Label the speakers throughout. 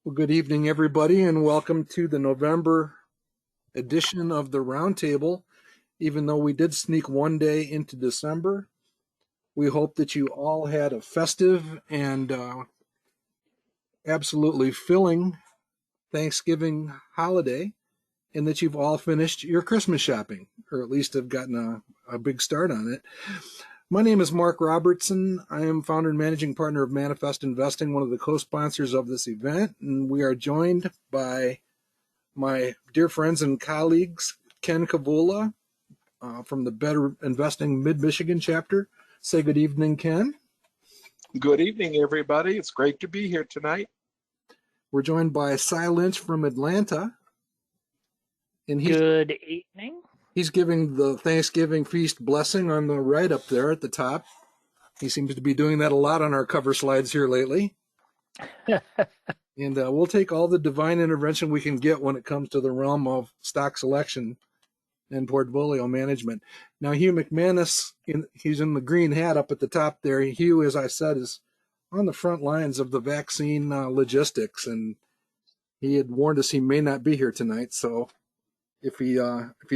Speaker 1: Well, good evening, everybody, and welcome to the November edition of the Roundtable. Even though we did sneak one day into December, we hope that you all had a festive and absolutely filling Thanksgiving holiday, and that you've all finished your Christmas shopping, or at least have gotten a big start on it. My name is Mark Robertson. I am founder and managing partner of Manifest Investing, one of the co-sponsors of this event, and we are joined by my dear friends and colleagues, Ken Kavula from the Better Investing Mid-Michigan chapter. Say good evening, Ken.
Speaker 2: Good evening, everybody. It's great to be here tonight.
Speaker 1: We're joined by Cy Lynch from Atlanta. And
Speaker 3: good evening.
Speaker 1: He's giving the Thanksgiving feast blessing on the right up there at the top. He seems to be doing that a lot on our cover slides here lately. And we'll take all the divine intervention we can get when it comes to the realm of stock selection and portfolio management. Now, Hugh McManus, he's in the green hat up at the top there. Hugh, as I said, is on the front lines of the vaccine logistics, and he had warned us he may not be here tonight. So if he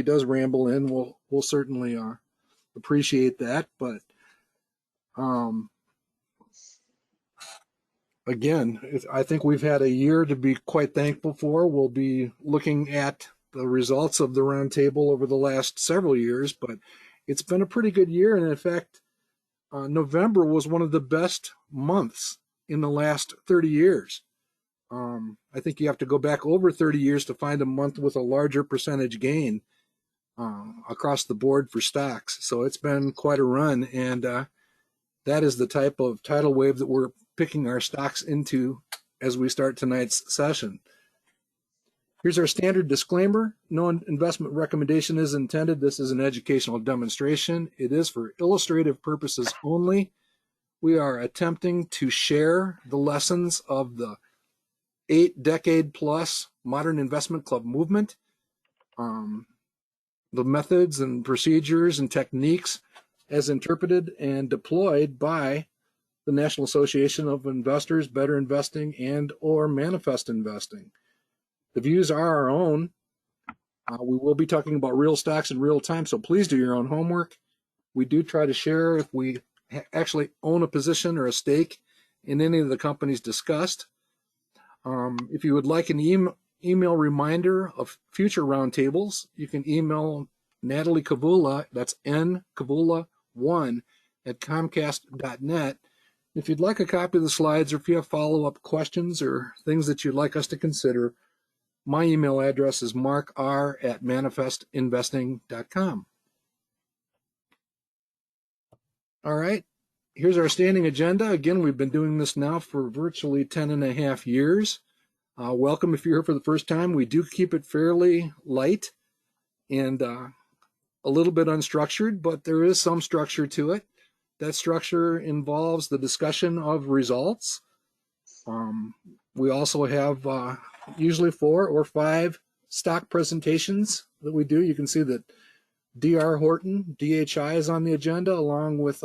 Speaker 1: does ramble in, we'll certainly appreciate that. But again, I think we've had a year to be quite thankful for. We'll be looking at the results of the roundtable over the last several years, but it's been a pretty good year. And in fact, November was one of the best months in the last 30 years. I think you have to go back over 30 years to find a month with a larger percentage gain across the board for stocks. So it's been quite a run, and that is the type of tidal wave that we're picking our stocks into as we start tonight's session. Here's our standard disclaimer. No investment recommendation is intended. This is an educational demonstration. It is for illustrative purposes only. We are attempting to share the lessons of the 8-decade-plus modern investment club movement, the methods and procedures and techniques as interpreted and deployed by the National Association of Investors, Better Investing, and or Manifest Investing. The views are our own. We will be talking about real stocks in real time, so please do your own homework. We do try to share if we actually own a position or a stake in any of the companies discussed. If you would like an email reminder of future roundtables, you can email Natalie Kavula, that's nkavula1 at comcast.net. If you'd like a copy of the slides, or if you have follow-up questions or things that you'd like us to consider, my email address is markr@manifestinvesting.com. All right, here's our standing agenda. Again, we've been doing this now for virtually 10 and a half years. Welcome if you're here for the first time. We do keep it fairly light and a little bit unstructured, but there is some structure to it. That structure involves the discussion of results. We also have usually 4 or 5 stock presentations that we do. You can see that D.R. Horton, DHI, is on the agenda, along with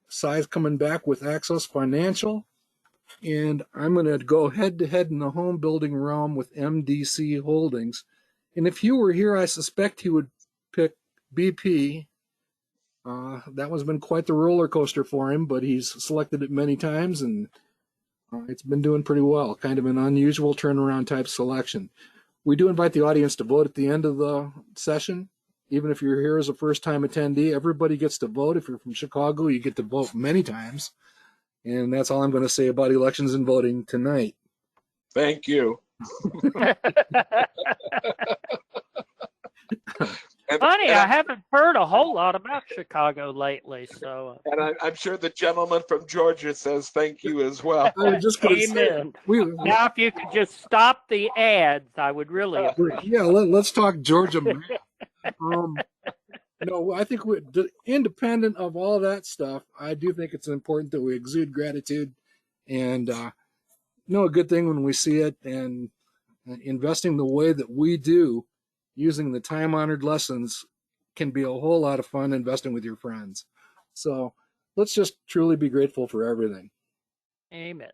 Speaker 1: Size coming back with Access Financial. And I'm going to go head-to-head in the home building realm with MDC Holdings. And if you were here, I suspect he would pick BP. That one's been quite the roller coaster for him, but he's selected it many times, and it's been doing pretty well. Kind of an unusual turnaround type selection. We do invite the audience to vote at the end of the session. Even if you're here as a first-time attendee, everybody gets to vote. If you're from Chicago, you get to vote many times. And that's all I'm going to say about elections and voting tonight.
Speaker 2: Thank you.
Speaker 3: Funny, I haven't heard a whole lot about Chicago lately. So,
Speaker 2: and I'm sure the gentleman from Georgia says thank you as well.
Speaker 1: I was just going to say,
Speaker 3: now, if you could just stop the ads, I would really appreciate it.
Speaker 1: Yeah, let's talk Georgia. No, I think independent of all that stuff, I do think it's important that we exude gratitude and a good thing when we see it, and investing the way that we do, using the time-honored lessons, can be a whole lot of fun investing with your friends. So let's just truly be grateful for everything.
Speaker 3: Amen.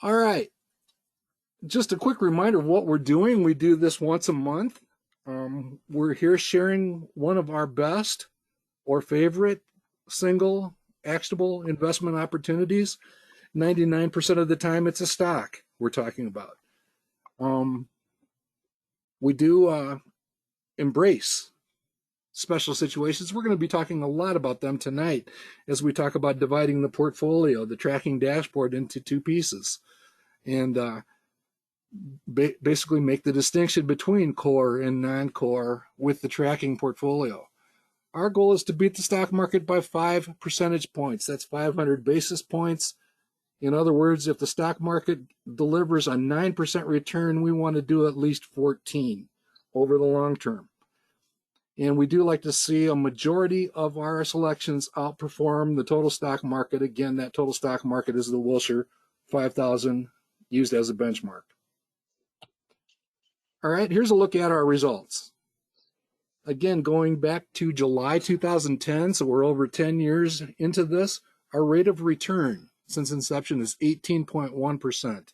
Speaker 1: All right. just a quick reminder of what we're doing. We do this once a month. We're here sharing one of our best or favorite single actionable investment opportunities. 99% of the time, it's a stock we're talking about. We do embrace special situations. We're going to be talking a lot about them tonight as we talk about dividing the portfolio, the tracking dashboard, into two pieces, and basically make the distinction between core and non-core with the tracking portfolio. Our goal is to beat the stock market by 5 percentage points. That's 500 basis points. In other words, if the stock market delivers a 9% return, we want to do at least 14 over the long term. And we do like to see a majority of our selections outperform the total stock market. Again, that total stock market is the Wilshire 5000 used as a benchmark. All right, here's a look at our results. Again, going back to July 2010, so we're over 10 years into this, our rate of return since inception is 18.1%.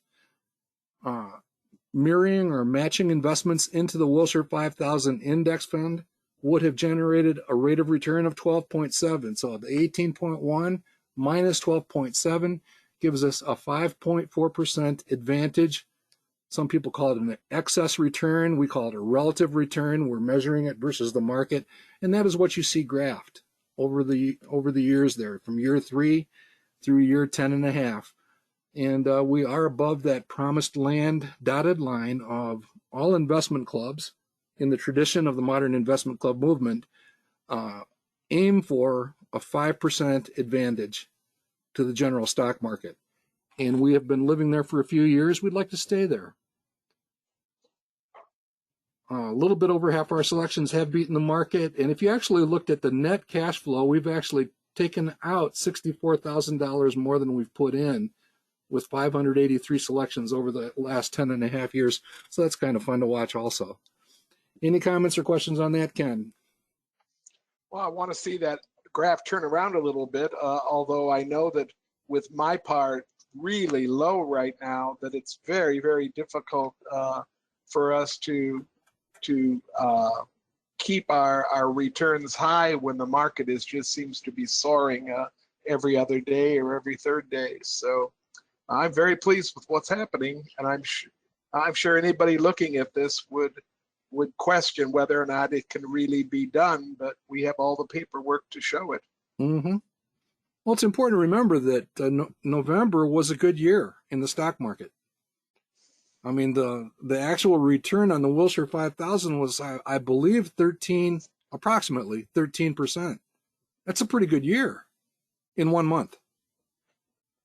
Speaker 1: Mirroring or matching investments into the Wilshire 5000 index fund would have generated a rate of return of 12.7. So the 18.1 minus 12.7 gives us a 5.4% advantage. Some people call it an excess return. We call it a relative return. We're measuring it versus the market. And that is what you see graphed over the years there, from year 3 through year 10 and a half. And we are above that promised land dotted line of all investment clubs in the tradition of the modern investment club movement aim for a 5% advantage to the general stock market. And we have been living there for a few years. We'd like to stay there. A little bit over half our selections have beaten the market. And if you actually looked at the net cash flow, we've actually taken out $64,000 more than we've put in with 583 selections over the last 10 and a half years. So that's kind of fun to watch also. Any comments or questions on that, Ken?
Speaker 2: Well, I want to see that graph turn around a little bit, although I know that with my part really low right now, that it's very, very difficult for us to keep our returns high when the market just seems to be soaring every other day or every third day. So I'm very pleased with what's happening, and I'm sure anybody looking at this would question whether or not it can really be done, but we have all the paperwork to show it.
Speaker 1: Mm-hmm. Well, it's important to remember that November was a good year in the stock market. I mean, the actual return on the Wilshire 5000 was, I believe, approximately 13%. That's a pretty good year in 1 month.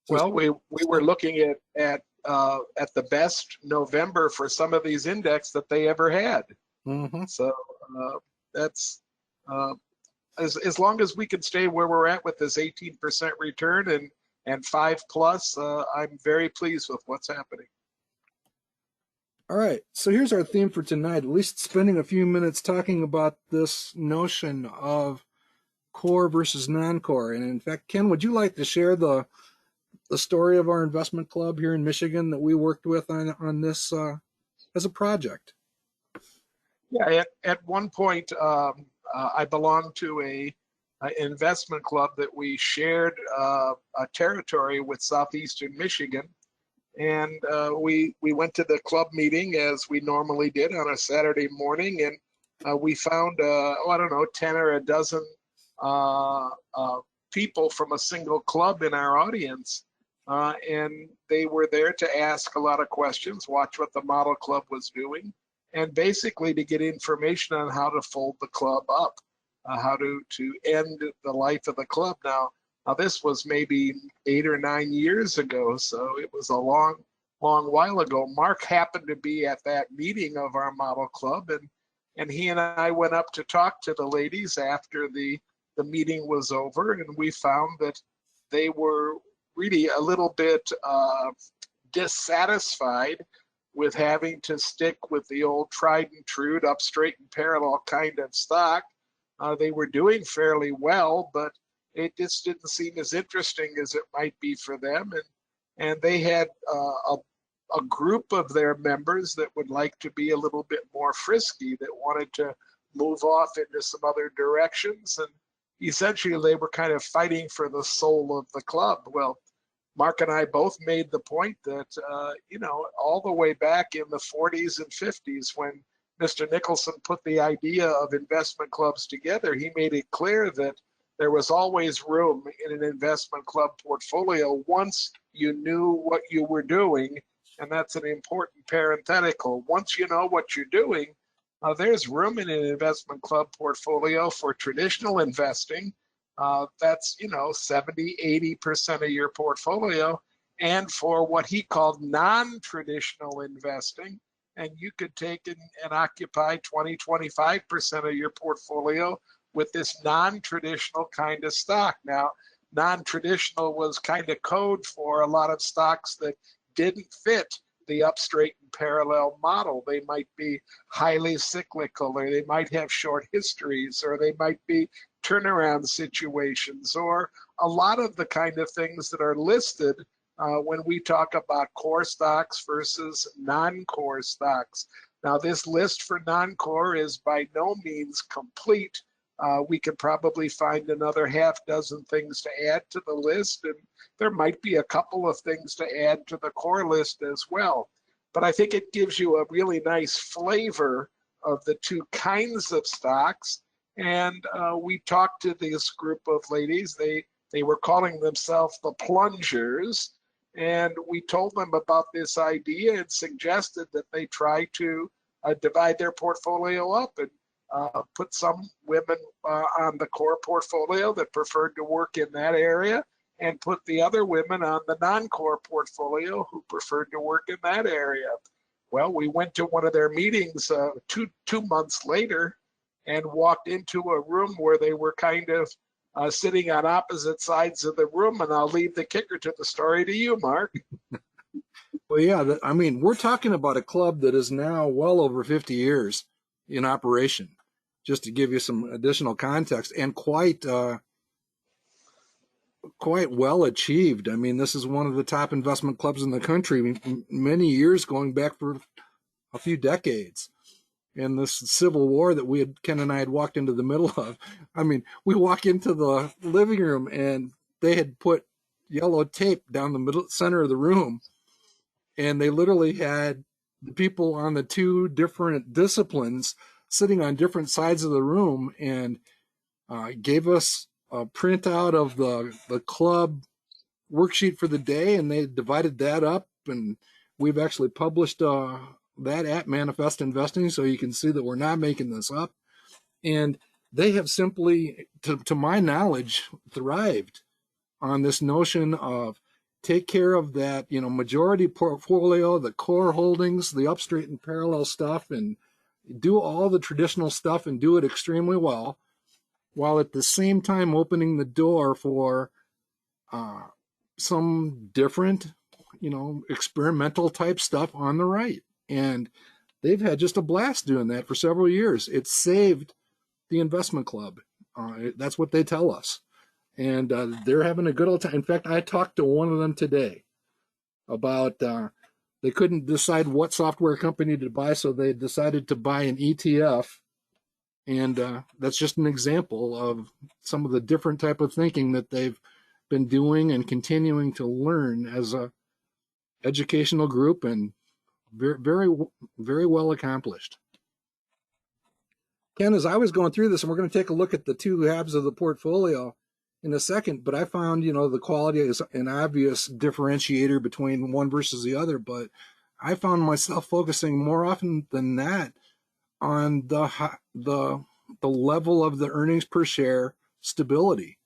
Speaker 1: So
Speaker 2: well, we were looking at the best November for some of these index that they ever had.
Speaker 1: Mm-hmm.
Speaker 2: So that's as long as we can stay where we're at with this 18% return and 5+, I'm very pleased with what's happening.
Speaker 1: All right, so here's our theme for tonight, at least spending a few minutes talking about this notion of core versus non-core. And in fact, Ken, would you like to share the story of our investment club here in Michigan that we worked with on this as a project?
Speaker 2: Yeah, at one point, I belonged to an investment club that we shared a territory with southeastern Michigan. And we went to the club meeting as we normally did on a Saturday morning, and we found, I don't know, 10 or a dozen people from a single club in our audience. And they were there to ask a lot of questions, watch what the model club was doing, and basically to get information on how to fold the club up, how to end the life of the club. Now, this was maybe 8 or 9 years ago, so it was a long while ago. Mark happened to be at that meeting of our model club, and he and I went up to talk to the ladies after the meeting was over, and we found that they were really a little bit dissatisfied with having to stick with the old tried and true up straight and parallel kind of stock. They were doing fairly well, but it just didn't seem as interesting as it might be for them, and they had a group of their members that would like to be a little bit more frisky, that wanted to move off into some other directions. And essentially they were kind of fighting for the soul of the club. Well, Mark and I both made the point that, you know, all the way back in the 40s and 50s, when Mr. Nicholson put the idea of investment clubs together, he made it clear that there was always room in an investment club portfolio once you knew what you were doing. And that's an important parenthetical. Once you know what you're doing, there's room in an investment club portfolio for traditional investing. That's, you know, 70–80% of your portfolio, and for what he called non-traditional investing. And you could take and occupy 20–25% of your portfolio with this non-traditional kind of stock. Now, non-traditional was kind of code for a lot of stocks that didn't fit the up, straight, and parallel model. They might be highly cyclical, or they might have short histories, or they might be turnaround situations, or a lot of the kind of things that are listed when we talk about core stocks versus non-core stocks. Now, this list for non-core is by no means complete. We could probably find another half dozen things to add to the list, and there might be a couple of things to add to the core list as well. But I think it gives you a really nice flavor of the two kinds of stocks. And we talked to this group of ladies. They were calling themselves the Plungers. And we told them about this idea and suggested that they try to divide their portfolio up and put some women on the core portfolio that preferred to work in that area, and put the other women on the non-core portfolio who preferred to work in that area. Well, we went to one of their meetings two months later and walked into a room where they were kind of sitting on opposite sides of the room. And I'll leave the kicker to the story to you, Mark.
Speaker 1: Well, yeah, I mean, we're talking about a club that is now well over 50 years in operation, just to give you some additional context, and quite well achieved. I mean, this is one of the top investment clubs in the country, many years going back for a few decades. And this civil war that Ken and I had walked into the middle of, I mean, we walk into the living room and they had put yellow tape down the center of the room, and they literally had the people on the two different disciplines sitting on different sides of the room, and gave us a printout of the club worksheet for the day, and they divided that up, and we've actually published that at Manifest Investing, so you can see that we're not making this up. And they have simply, to my knowledge, thrived on this notion of take care of that, you know, majority portfolio, the core holdings, the up, straight, and parallel stuff, and do all the traditional stuff and do it extremely well, while at the same time opening the door for some different, you know, experimental type stuff on the right. And they've had just a blast doing that for several years. It's saved the investment club. That's what they tell us. And they're having a good old time. In fact, I talked to one of them today about they couldn't decide what software company to buy, so they decided to buy an ETF. And that's just an example of some of the different type of thinking that they've been doing and continuing to learn as a educational group, and very, very, very well accomplished. Ken, as I was going through this, and we're going to take a look at the two halves of the portfolio in a second, but I found, you know, the quality is an obvious differentiator between one versus the other, but I found myself focusing more often than that on the level of the earnings per share stability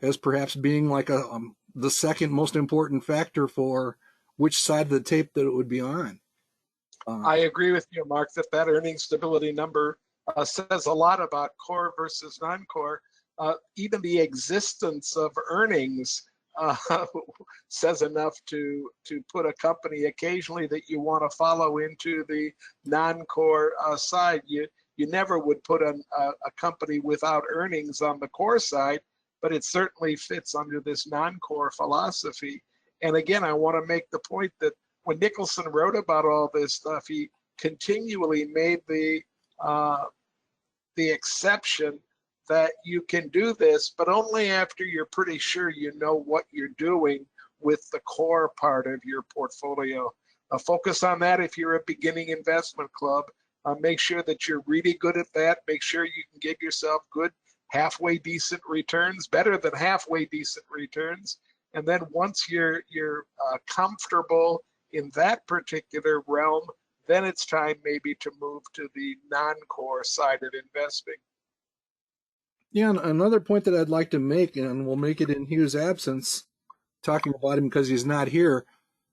Speaker 1: as perhaps being like the second most important factor for which side of the tape that it would be on.
Speaker 2: I agree with you, Mark, that earnings stability number says a lot about core versus non-core. Even the existence of earnings says enough to put a company occasionally that you want to follow into the non-core side. You never would put a company without earnings on the core side, but it certainly fits under this non-core philosophy. And again, I want to make the point that when Nicholson wrote about all this stuff, he continually made the exception that you can do this, but only after you're pretty sure you know what you're doing with the core part of your portfolio. Focus on that if you're a beginning investment club. Make sure that you're really good at that. Make sure you can give yourself good halfway decent returns, better than halfway decent returns. And then once you're comfortable in that particular realm, then it's time maybe to move to the non-core side of investing.
Speaker 1: Yeah, and another point that I'd like to make, and we'll make it in Hugh's absence, talking about him because he's not here.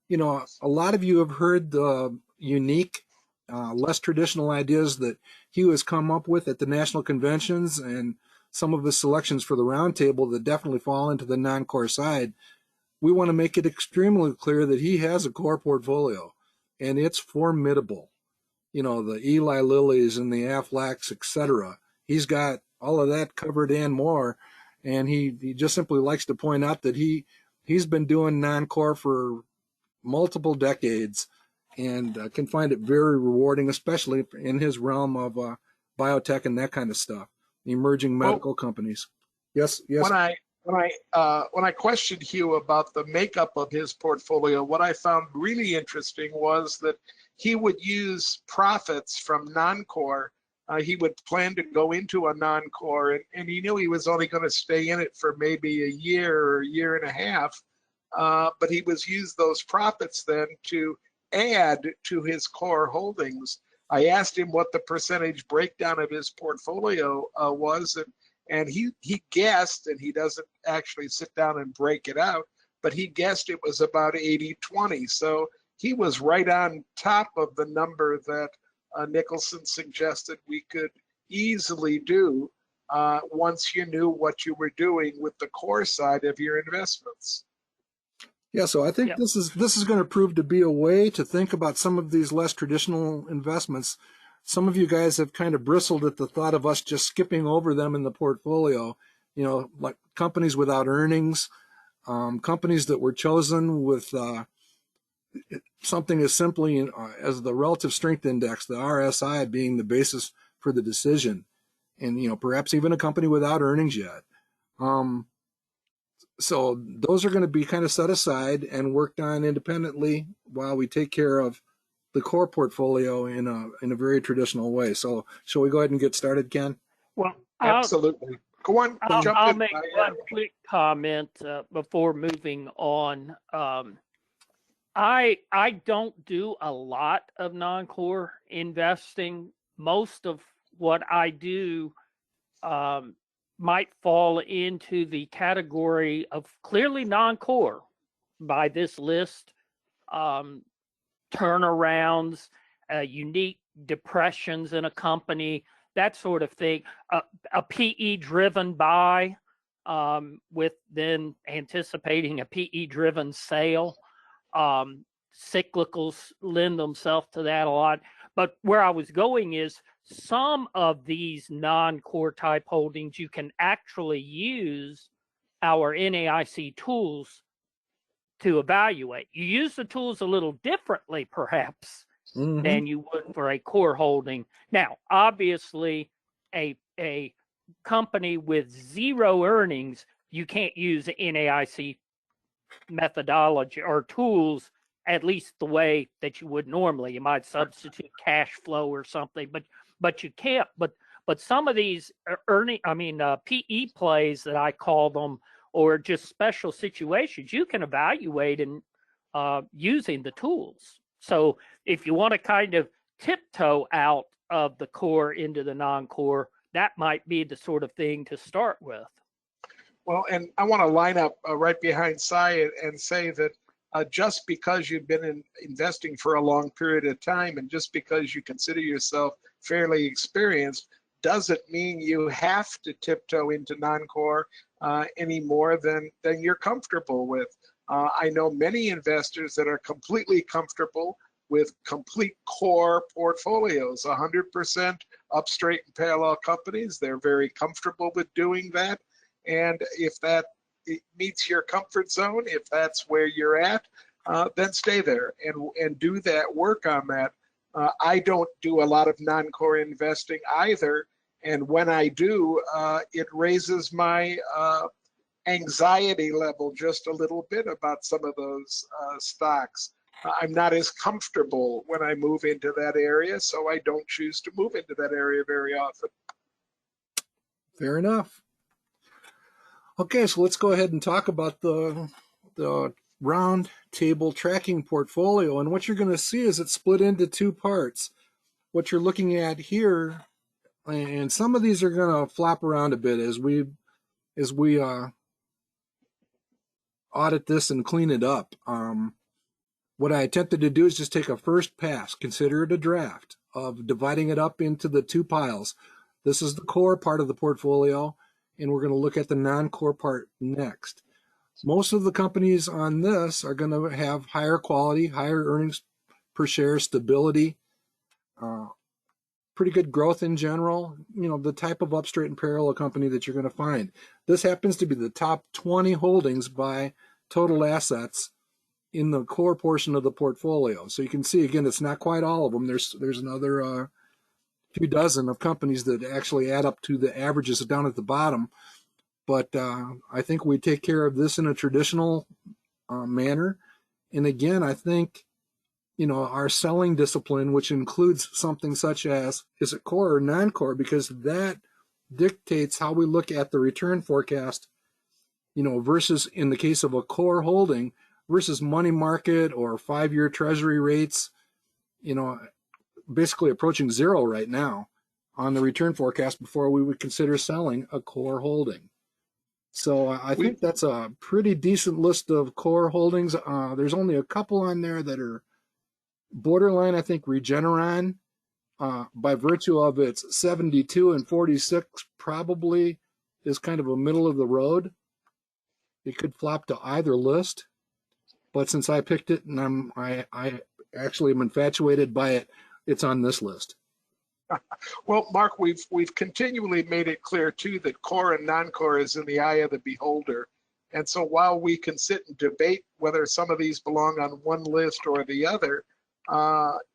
Speaker 1: You know, a lot of you have heard the unique, less traditional ideas that Hugh has come up with at the national conventions, and some of his selections for the roundtable that definitely fall into the non-core side. We want to make it extremely clear that he has a core portfolio, and it's formidable. You know, the Eli Lillys and the Aflacs, etc. He's got all of that covered and more, and he just simply likes to point out that he's been doing non-core for multiple decades, and can find it very rewarding, especially in his realm of biotech and that kind of stuff, emerging medical companies. Yes.
Speaker 2: When I questioned Hugh about the makeup of his portfolio, what I found really interesting was that he would use profits from non-core. He would plan to go into a non-core, and he knew he was only going to stay in it for maybe a year or a year and a half. But he was use those profits then to add to his core holdings. I asked him what the percentage breakdown of his portfolio was, and he guessed, and he doesn't actually sit down and break it out, but he guessed it was about 80-20. So he was right on top of the number that Nicholson suggested we could easily do once you knew what you were doing with the core side of your investments.
Speaker 1: Yeah, so I think this is going to prove to be a way to think about some of these less traditional investments. Some of you guys have kind of bristled at the thought of us just skipping over them in the portfolio, you know, like companies without earnings, companies that were chosen with something as simply as the relative strength index, the RSI, being the basis for the decision, and, you know, perhaps even a company without earnings yet. So those are going to be kind of set aside and worked on independently while we take care of the core portfolio in a very traditional way. So shall we go ahead and get started, Ken?
Speaker 3: Well,
Speaker 2: absolutely. Go on.
Speaker 3: I'll make one quick comment before moving on. I don't do a lot of non-core investing. Most of what I do might fall into the category of clearly non-core by this list. Turnarounds, unique depressions in a company, that sort of thing. A PE-driven buy with then anticipating a PE-driven sale. Cyclicals lend themselves to that a lot. But where I was going is some of these non-core type holdings, you can actually use our NAIC tools to evaluate. You use the tools a little differently, perhaps, than you would for a core holding. Now, obviously, a company with zero earnings, you can't use NAIC methodology or tools, at least the way that you would normally. You might substitute cash flow or something, but you can't. But some of these PE plays that I call them, or just special situations, you can evaluate in using the tools. So if you want to kind of tiptoe out of the core into the non-core, that might be the sort of thing to start with.
Speaker 2: Well, and I want to line up right behind Cy and say that just because you've been investing for a long period of time, and just because you consider yourself fairly experienced, doesn't mean you have to tiptoe into non-core any more than you're comfortable with. I know many investors that are completely comfortable with complete core portfolios, 100% up, straight, and parallel companies. They're very comfortable with doing that. And if that meets your comfort zone, if that's where you're at, then stay there and do that work on that. I don't do a lot of non-core investing either, and when I do, it raises my anxiety level just a little bit about some of those stocks. I'm not as comfortable when I move into that area, so I don't choose to move into that area very often.
Speaker 1: Fair enough. Okay, so let's go ahead and talk about the round table tracking portfolio. And what you're going to see is it's split into two parts. What you're looking at here, and some of these are going to flop around a bit as we audit this and clean it up. What I attempted to do is just take a first pass, consider it a draft of dividing it up into the two piles. This is the core part of the portfolio, and we're going to look at the non-core part next. Most of the companies on this are going to have higher quality, higher earnings per share, stability, pretty good growth in general, the type of up straight and parallel company that you're going to find. This happens to be the top 20 holdings by total assets in the core portion of the portfolio. So you can see, again, it's not quite all of them. There's another few dozen of companies that actually add up to the averages down at the bottom. But I think we take care of this in a traditional manner. And again, I think, our selling discipline, which includes something such as, is it core or non-core? Because that dictates how we look at the return forecast, versus in the case of a core holding versus money market or 5-year treasury rates, basically approaching zero right now on the return forecast before we would consider selling a core holding. So I think that's a pretty decent list of core holdings. There's only a couple on there that are borderline. I think Regeneron, by virtue of its 72 and 46, probably is kind of a middle of the road. It could flop to either list, but since I picked it and I actually am infatuated by it, it's on this list.
Speaker 2: Well, Mark, we've continually made it clear too that core and non-core is in the eye of the beholder. And so while we can sit and debate whether some of these belong on one list or the other,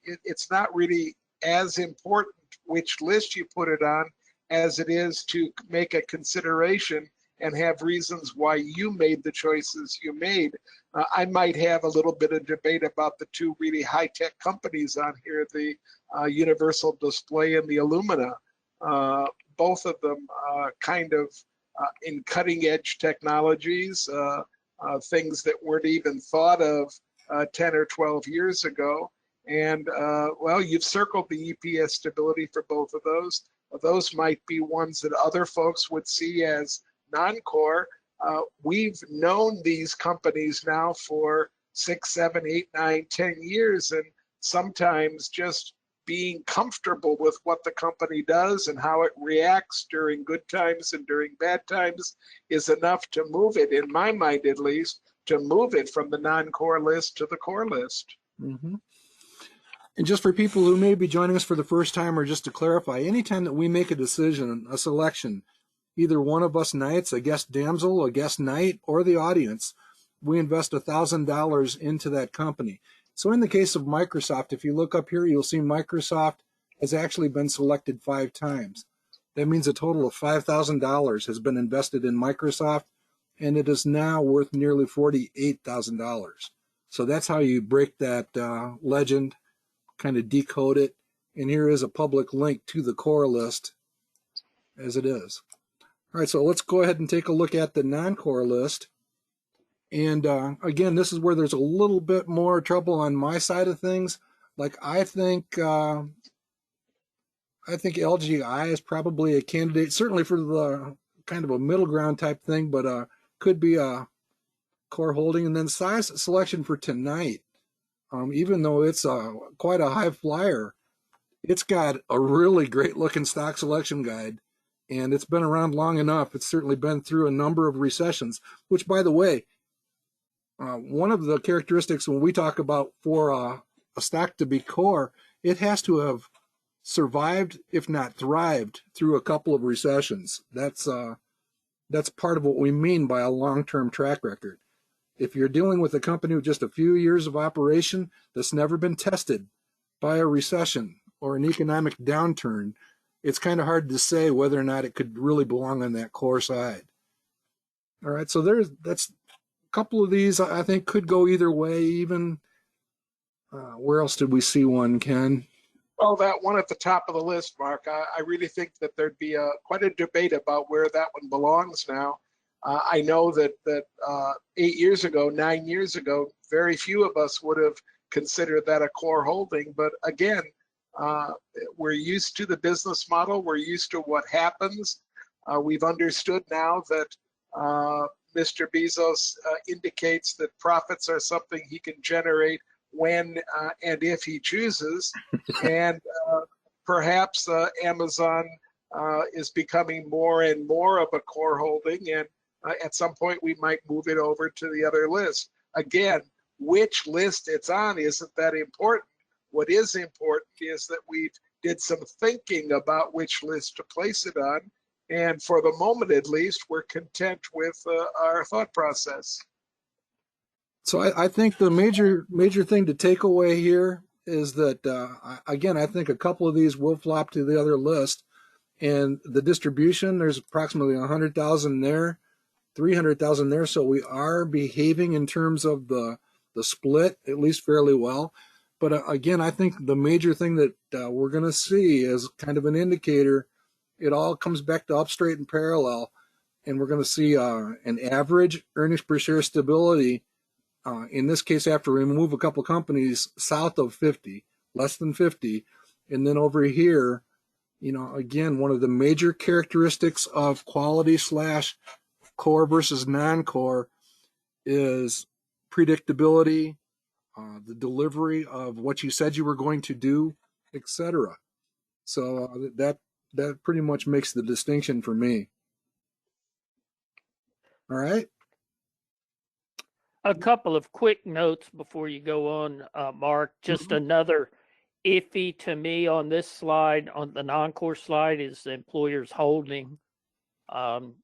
Speaker 2: it's not really as important which list you put it on as it is to make a consideration and have reasons why you made the choices you made. I might have a little bit of debate about the two really high-tech companies on here, the Universal Display and the Illumina. Both of them kind of in cutting-edge technologies, things that weren't even thought of 10 or 12 years ago. And, well, you've circled the EPS stability for both of those. Those might be ones that other folks would see as non-core. We've known these companies now for 6, 7, 8, 9, 10 years, and sometimes just being comfortable with what the company does and how it reacts during good times and during bad times is enough to move it, in my mind at least, to move it from the non-core list to the core list.
Speaker 1: Mm-hmm. And just for people who may be joining us for the first time, or just to clarify, anytime that we make a decision, a selection, either one of us knights, a guest damsel, a guest knight, or the audience, we invest $1,000 into that company. So in the case of Microsoft, if you look up here, you'll see Microsoft has actually been selected 5 times. That means a total of $5,000 has been invested in Microsoft, and it is now worth nearly $48,000. So that's how you break that legend, kind of decode it. And here is a public link to the core list as it is. All right, so let's go ahead and take a look at the non-core list. And again, this is where there's a little bit more trouble on my side of things. Like I think LGI is probably a candidate, certainly for the kind of a middle ground type thing, but could be a core holding. And then size selection for tonight, even though it's quite a high flyer, it's got a really great looking stock selection guide. And it's been around long enough. It's certainly been through a number of recessions, which, by the way, one of the characteristics when we talk about for a stock to be core, it has to have survived, if not thrived, through a couple of recessions. That's part of what we mean by a long-term track record. if you're dealing with a company with just a few years of operation that's never been tested by a recession or an economic downturn, it's kind of hard to say whether or not it could really belong on that core side. All right, so that's a couple of these I think could go either way. Even where else did we see one, Ken?
Speaker 2: Well, that one at the top of the list, Mark, I really think that there'd be quite a debate about where that one belongs now. I know that 8 years ago, 9 years ago, very few of us would have considered that a core holding. But again, we're used to the business model. We're used to what happens. We've understood now that Mr. Bezos indicates that profits are something he can generate when and if he chooses. And perhaps Amazon is becoming more and more of a core holding. And at some point, we might move it over to the other list. Again, which list it's on isn't that important. What is important is that we did some thinking about which list to place it on. And for the moment, at least, we're content with our thought process.
Speaker 1: So I think the major thing to take away here is that, again, I think a couple of these will flop to the other list. And the distribution, there's approximately 100,000 there, 300,000 there. So we are behaving in terms of the split, at least fairly well. But again, I think the major thing that we're going to see is kind of an indicator. It all comes back to up, straight, and parallel. And we're going to see an average earnings per share stability. In this case, after we remove a couple companies south of 50, less than 50. And then over here, again, one of the major characteristics of quality / core versus non-core is predictability, the delivery of what you said you were going to do, etc. So that pretty much makes the distinction for me. All right.
Speaker 3: A couple of quick notes before you go on, Mark. Just another iffy to me on this slide, on the non-core slide, is the employer's holding.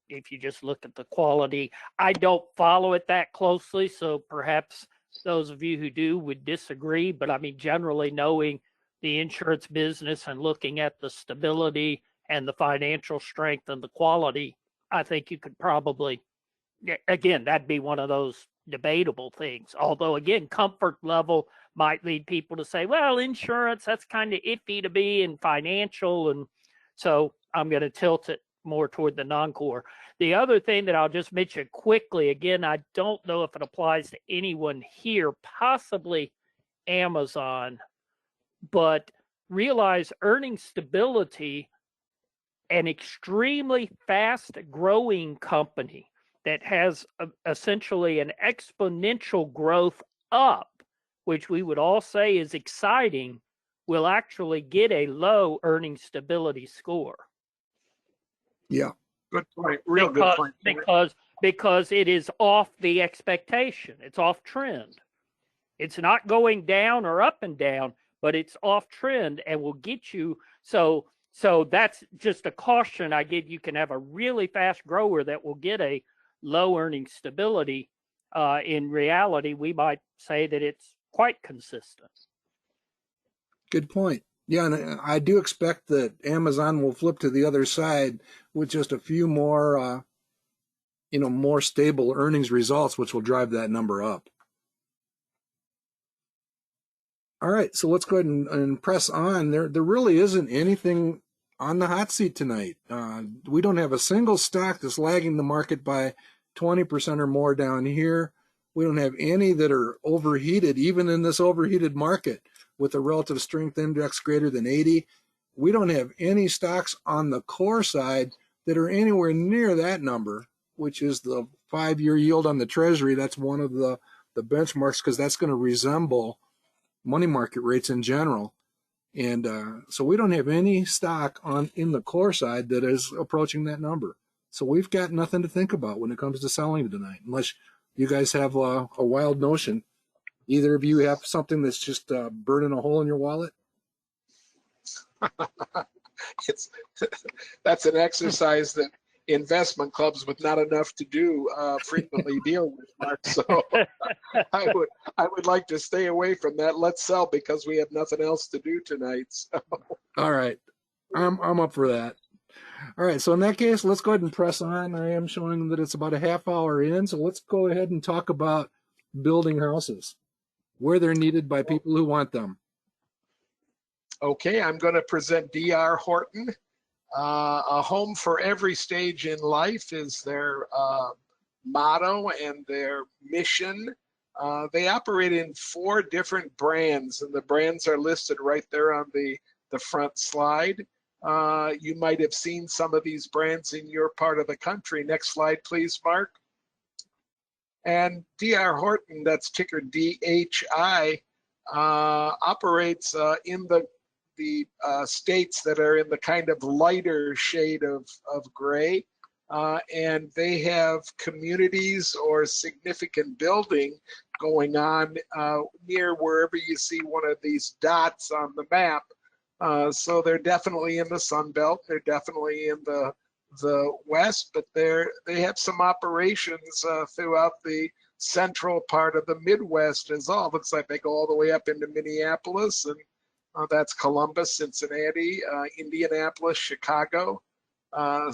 Speaker 3: If you just look at the quality, I don't follow it that closely, so perhaps those of you who do would disagree. But I mean, generally knowing the insurance business and looking at the stability and the financial strength and the quality, I think you could probably, again, that'd be one of those debatable things. Although, again, comfort level might lead people to say, well, insurance, that's kind of iffy to be in financial. And so I'm going to tilt it more toward the non-core. The other thing that I'll just mention quickly, again, I don't know if it applies to anyone here, possibly Amazon, but realize earning stability, an extremely fast growing company that has essentially an exponential growth up, which we would all say is exciting, will actually get a low earning stability score.
Speaker 1: Yeah.
Speaker 2: Good point. Real good point.
Speaker 3: Because it is off the expectation. It's off trend. It's not going down or up and down, but it's off trend and will get you. So that's just a caution I give. You can have a really fast grower that will get a low earning stability. In reality, we might say that it's quite consistent.
Speaker 1: Good point. Yeah, and I do expect that Amazon will flip to the other side with just a few more, more stable earnings results, which will drive that number up. All right, so let's go ahead and press on. There really isn't anything on the hot seat tonight. We don't have a single stock that's lagging the market by 20% or more down here. We don't have any that are overheated, even in this overheated market with a relative strength index greater than 80. We don't have any stocks on the core side that are anywhere near that number, which is the 5-year yield on the Treasury. That's one of the benchmarks, because that's going to resemble money market rates in general. And so we don't have any stock in the core side that is approaching that number. So we've got nothing to think about when it comes to selling tonight, unless you guys have a wild notion. Either of you have something that's just burning a hole in your wallet?
Speaker 2: That's an exercise that investment clubs with not enough to do frequently deal with, Mark. So I would like to stay away from that. Let's sell because we have nothing else to do tonight. So.
Speaker 1: All right, I'm up for that. All right, so in that case, let's go ahead and press on. I am showing that it's about a half hour in, so let's go ahead and talk about building houses, where they're needed by people who want them.
Speaker 2: Okay, I'm going to present D.R. Horton. A home for every stage in life is their motto and their mission. They operate in 4 different brands, and the brands are listed right there on the front slide. You might have seen some of these brands in your part of the country. Next slide, please, Mark. And D.R. Horton, that's ticker DHI, operates in the states that are in the kind of lighter shade of gray. And they have communities or significant building going on near wherever you see one of these dots on the map. So they're definitely in the Sun Belt. They're definitely in the West, but they have some operations throughout the central part of the Midwest as well. Looks like they go all the way up into Minneapolis, and that's Columbus, Cincinnati, Indianapolis, Chicago. And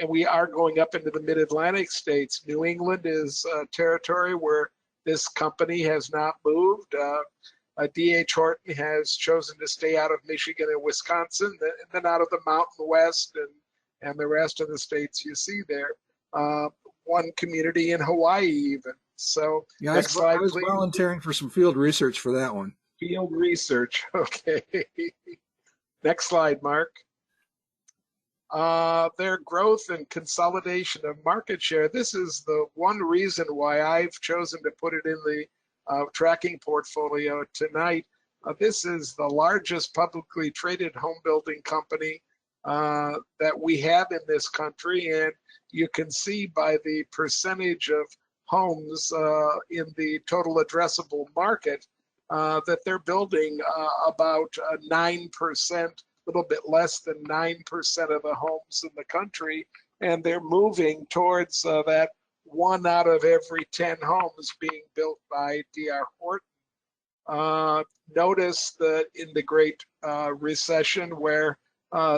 Speaker 2: we are going up into the Mid-Atlantic states. New England is territory where this company has not moved. D.H. Horton has chosen to stay out of Michigan and Wisconsin, and then out of the Mountain West and the rest of the states you see there. One community in Hawaii even. So
Speaker 1: yeah,
Speaker 2: next slide,
Speaker 1: I was
Speaker 2: please.
Speaker 1: volunteering for some field research for that one.
Speaker 2: Field research, okay. Next slide, Mark. Their growth and consolidation of market share. This is the one reason why I've chosen to put it in the tracking portfolio tonight. This is the largest publicly traded home building company that we have in this country, and you can see by the percentage of homes in the total addressable market that they're building about 9%, a little bit less than 9% of the homes in the country, and they're moving towards that 1 out of every 10 homes being built by D.R. Horton. Notice that in the Great Recession, where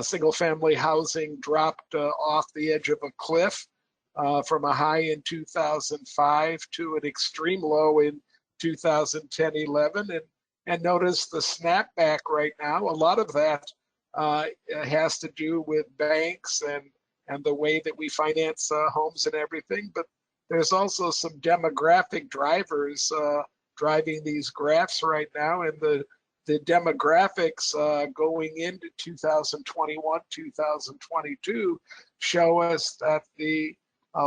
Speaker 2: single-family housing dropped off the edge of a cliff from a high in 2005 to an extreme low in 2010-11, and notice the snapback right now. A lot of that has to do with banks and the way that we finance homes and everything, but there's also some demographic drivers driving these graphs right now, and the demographics going into 2021, 2022 show us that the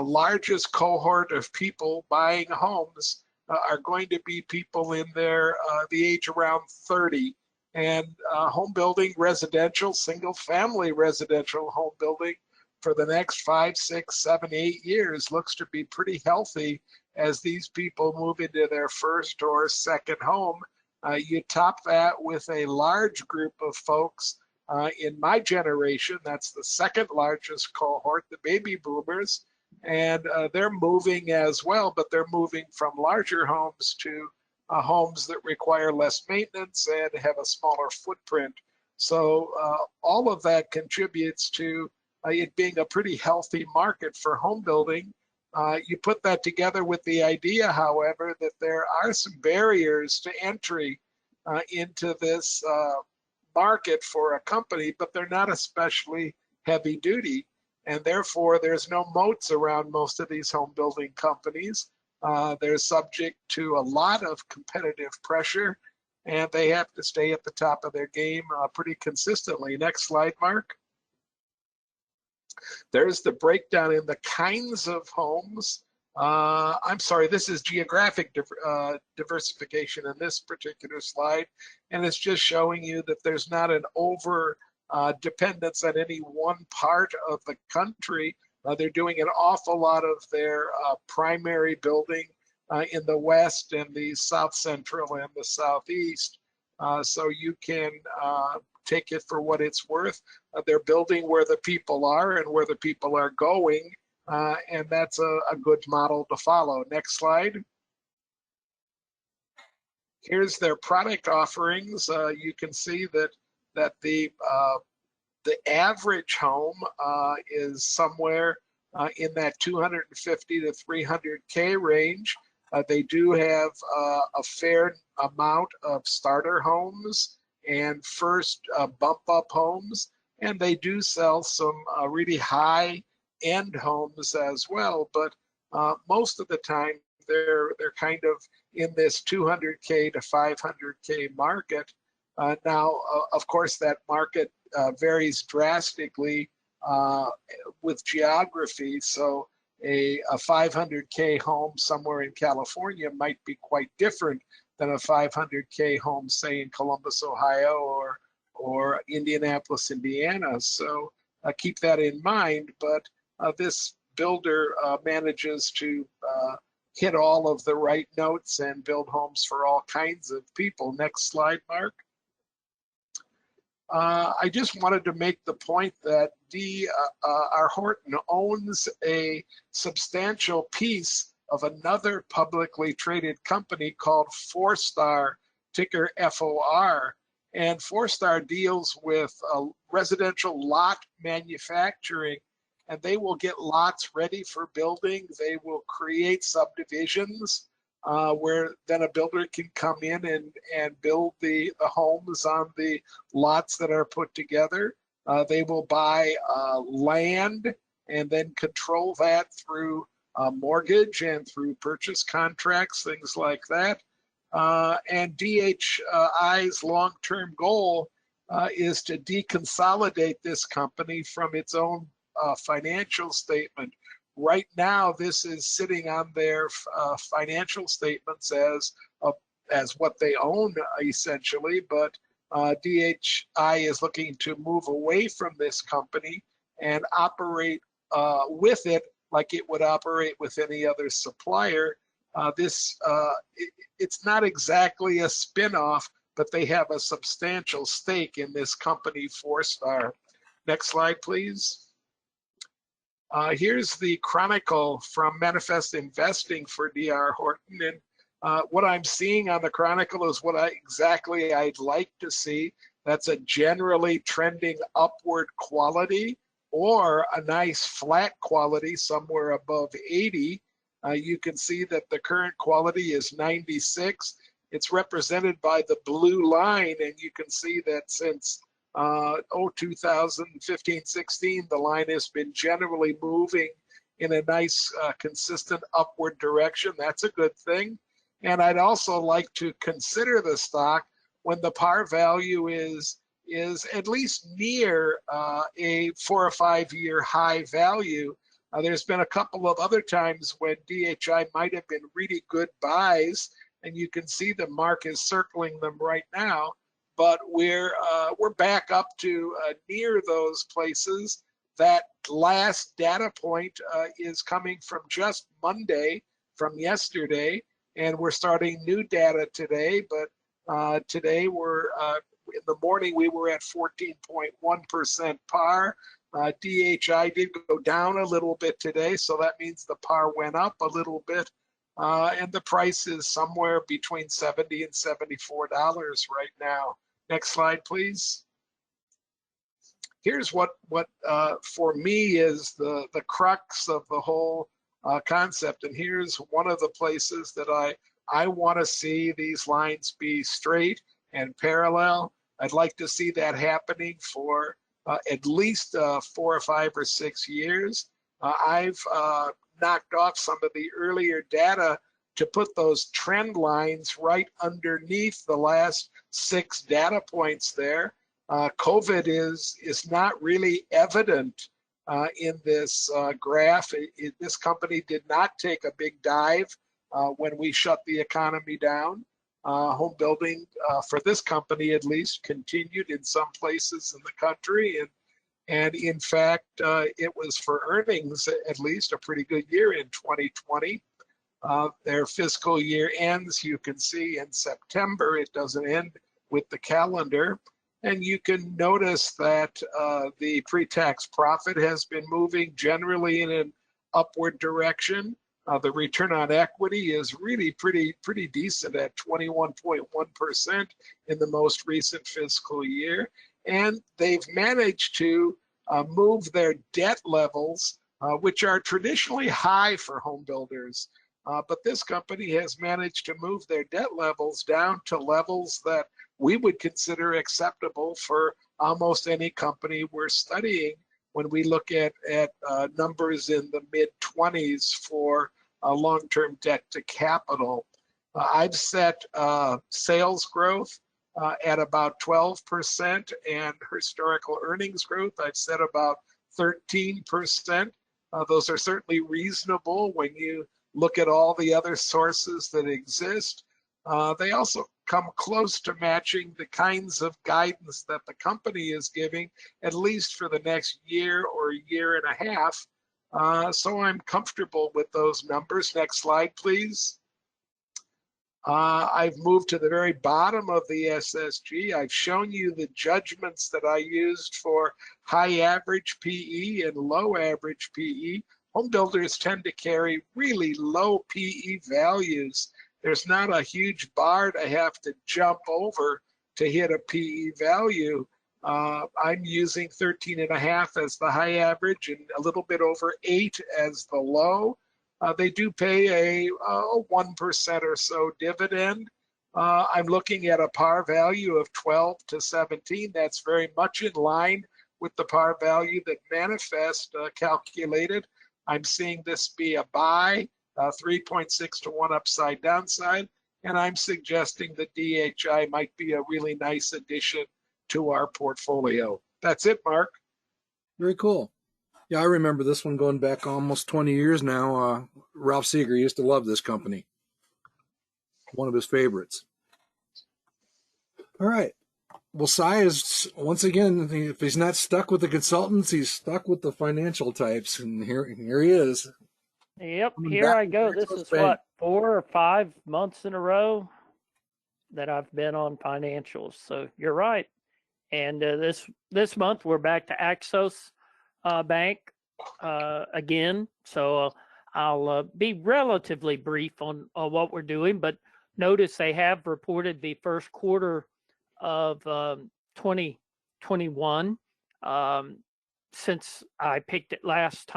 Speaker 2: largest cohort of people buying homes are going to be people in their the age around 30, and home building, residential, single family residential home building for the next 5, 6, 7, 8 years looks to be pretty healthy as these people move into their first or second home. You top that with a large group of folks in my generation, that's the second largest cohort, the baby boomers, and they're moving as well, but they're moving from larger homes to homes that require less maintenance and have a smaller footprint. So all of that contributes to it being a pretty healthy market for home building. You put that together with the idea, however, that there are some barriers to entry into this market for a company, but they're not especially heavy duty. And therefore, there's no moats around most of these home building companies. They're subject to a lot of competitive pressure, and they have to stay at the top of their game pretty consistently. Next slide, Mark. There's the breakdown in the kinds of homes. I'm sorry, this is geographic diversification in this particular slide, and it's just showing you that there's not an over dependence on any one part of the country. They're doing an awful lot of their primary building in the West and the South Central and the Southeast. so you can take it for what it's worth. They're building where the people are and where the people are going, and that's a good model to follow. Next slide. Here's their product offerings. You can see that the average home is somewhere in that 250 to 300K range. They do have a fair amount of starter homes and first bump up homes, and they do sell some really high end homes as well, but most of the time they're kind of in this 200K to 500K market. Now, of course, that market varies drastically with geography. So a 500K home somewhere in California might be quite different than a 500K home, say, in Columbus, Ohio, or Indianapolis, Indiana. So keep that in mind. But this builder manages to hit all of the right notes and build homes for all kinds of people. Next slide, Mark. I just wanted to make the point that D.R. Horton owns a substantial piece of another publicly traded company called Forestar, ticker FOR. And Forestar deals with residential lot manufacturing, and they will get lots ready for building. They will create subdivisions where then a builder can come in and build the homes on the lots that are put together. They will buy land and then control that through mortgage and through purchase contracts, things like that. And DHI's long-term goal is to deconsolidate this company from its own financial statement. Right now, this is sitting on their financial statements as what they own, essentially, but DHI is looking to move away from this company and operate with it like it would operate with any other supplier. It's not exactly a spin-off, but they have a substantial stake in this company, Forestar. Next slide, please. Here's the chronicle from Manifest Investing for D.R. Horton. And what I'm seeing on the chronicle is what exactly I'd like to see. That's a generally trending upward quality or a nice flat quality somewhere above 80. You can see that the current quality is 96. It's represented by the blue line, and you can see that since 2015-16, the line has been generally moving in a nice consistent upward direction. That's a good thing. And I'd also like to consider the stock when the par value is at least near a 4 or 5 year high value. There's been a couple of other times when DHI might have been really good buys, and you can see the mark is circling them right now. But we're back up to near those places. That last data point is coming from just Monday, from yesterday, and we're starting new data today. But today we're in the morning we were at 14.1% par. DHI did go down a little bit today, so that means the par went up a little bit. And the price is somewhere between $70 and $74 right now. Next slide, please. Here's what for me is the crux of the whole concept. And here's one of the places that I want to see these lines be straight and parallel. I'd like to see that happening for at least 4 or 5 or 6 years. I've knocked off some of the earlier data to put those trend lines right underneath the last 6 data points there. COVID is not really evident in this graph. This company did not take a big dive when we shut the economy down. Home building, for this company at least, continued in some places in the country. And in fact, it was for earnings, at least, a pretty good year in 2020. Their fiscal year ends, you can see, in September. It doesn't end with the calendar. And you can notice that the pre-tax profit has been moving generally in an upward direction. The return on equity is really pretty decent at 21.1% in the most recent fiscal year. And they've managed to move their debt levels, which are traditionally high for home builders. But this company has managed to move their debt levels down to levels that we would consider acceptable for almost any company we're studying when we look at numbers in the mid-20s for long-term debt to capital. I've set sales growth at about 12% and historical earnings growth I've set about 13%. Those are certainly reasonable when you look at all the other sources that exist. They also come close to matching the kinds of guidance that the company is giving, at least for the next year or year and a half. So I'm comfortable with those numbers. Next slide, please. I've moved to the very bottom of the SSG. I've shown you the judgments that I used for high average PE and low average PE. Home builders tend to carry really low PE values. There's not a huge bar to have to jump over to hit a PE value. I'm using 13.5 as the high average and a little bit over 8 as the low. They do pay a 1% or so dividend. I'm looking at a par value of 12 to 17. That's very much in line with the par value that Manifest calculated. I'm seeing this be a buy, 3.6 to 1 upside downside, and I'm suggesting that DHI might be a really nice addition to our portfolio. That's it, Mark.
Speaker 1: Very cool. Yeah, I remember this one going back almost 20 years now. Ralph Seeger used to love this company. One of his favorites. All right. Well, Cy is, once again, if he's not stuck with the consultants, he's stuck with the financial types. And here he is.
Speaker 3: Yep, here I go. This is what, 4 or 5 months in a row that I've been on financials. So you're right. And this month we're back to Axos Bank again. So I'll be relatively brief on what we're doing, but notice they have reported the first quarter of 2021 since I picked it last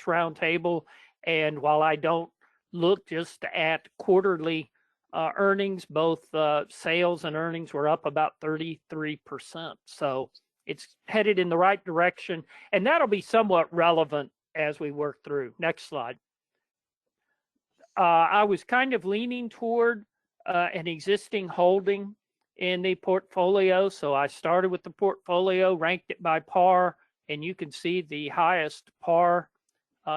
Speaker 3: round table. And while I don't look just at quarterly earnings, both sales and earnings were up about 33%. So it's headed in the right direction, and that'll be somewhat relevant as we work through. Next slide. I was kind of leaning toward an existing holding in the portfolio. So I started with the portfolio, ranked it by par, and you can see the highest par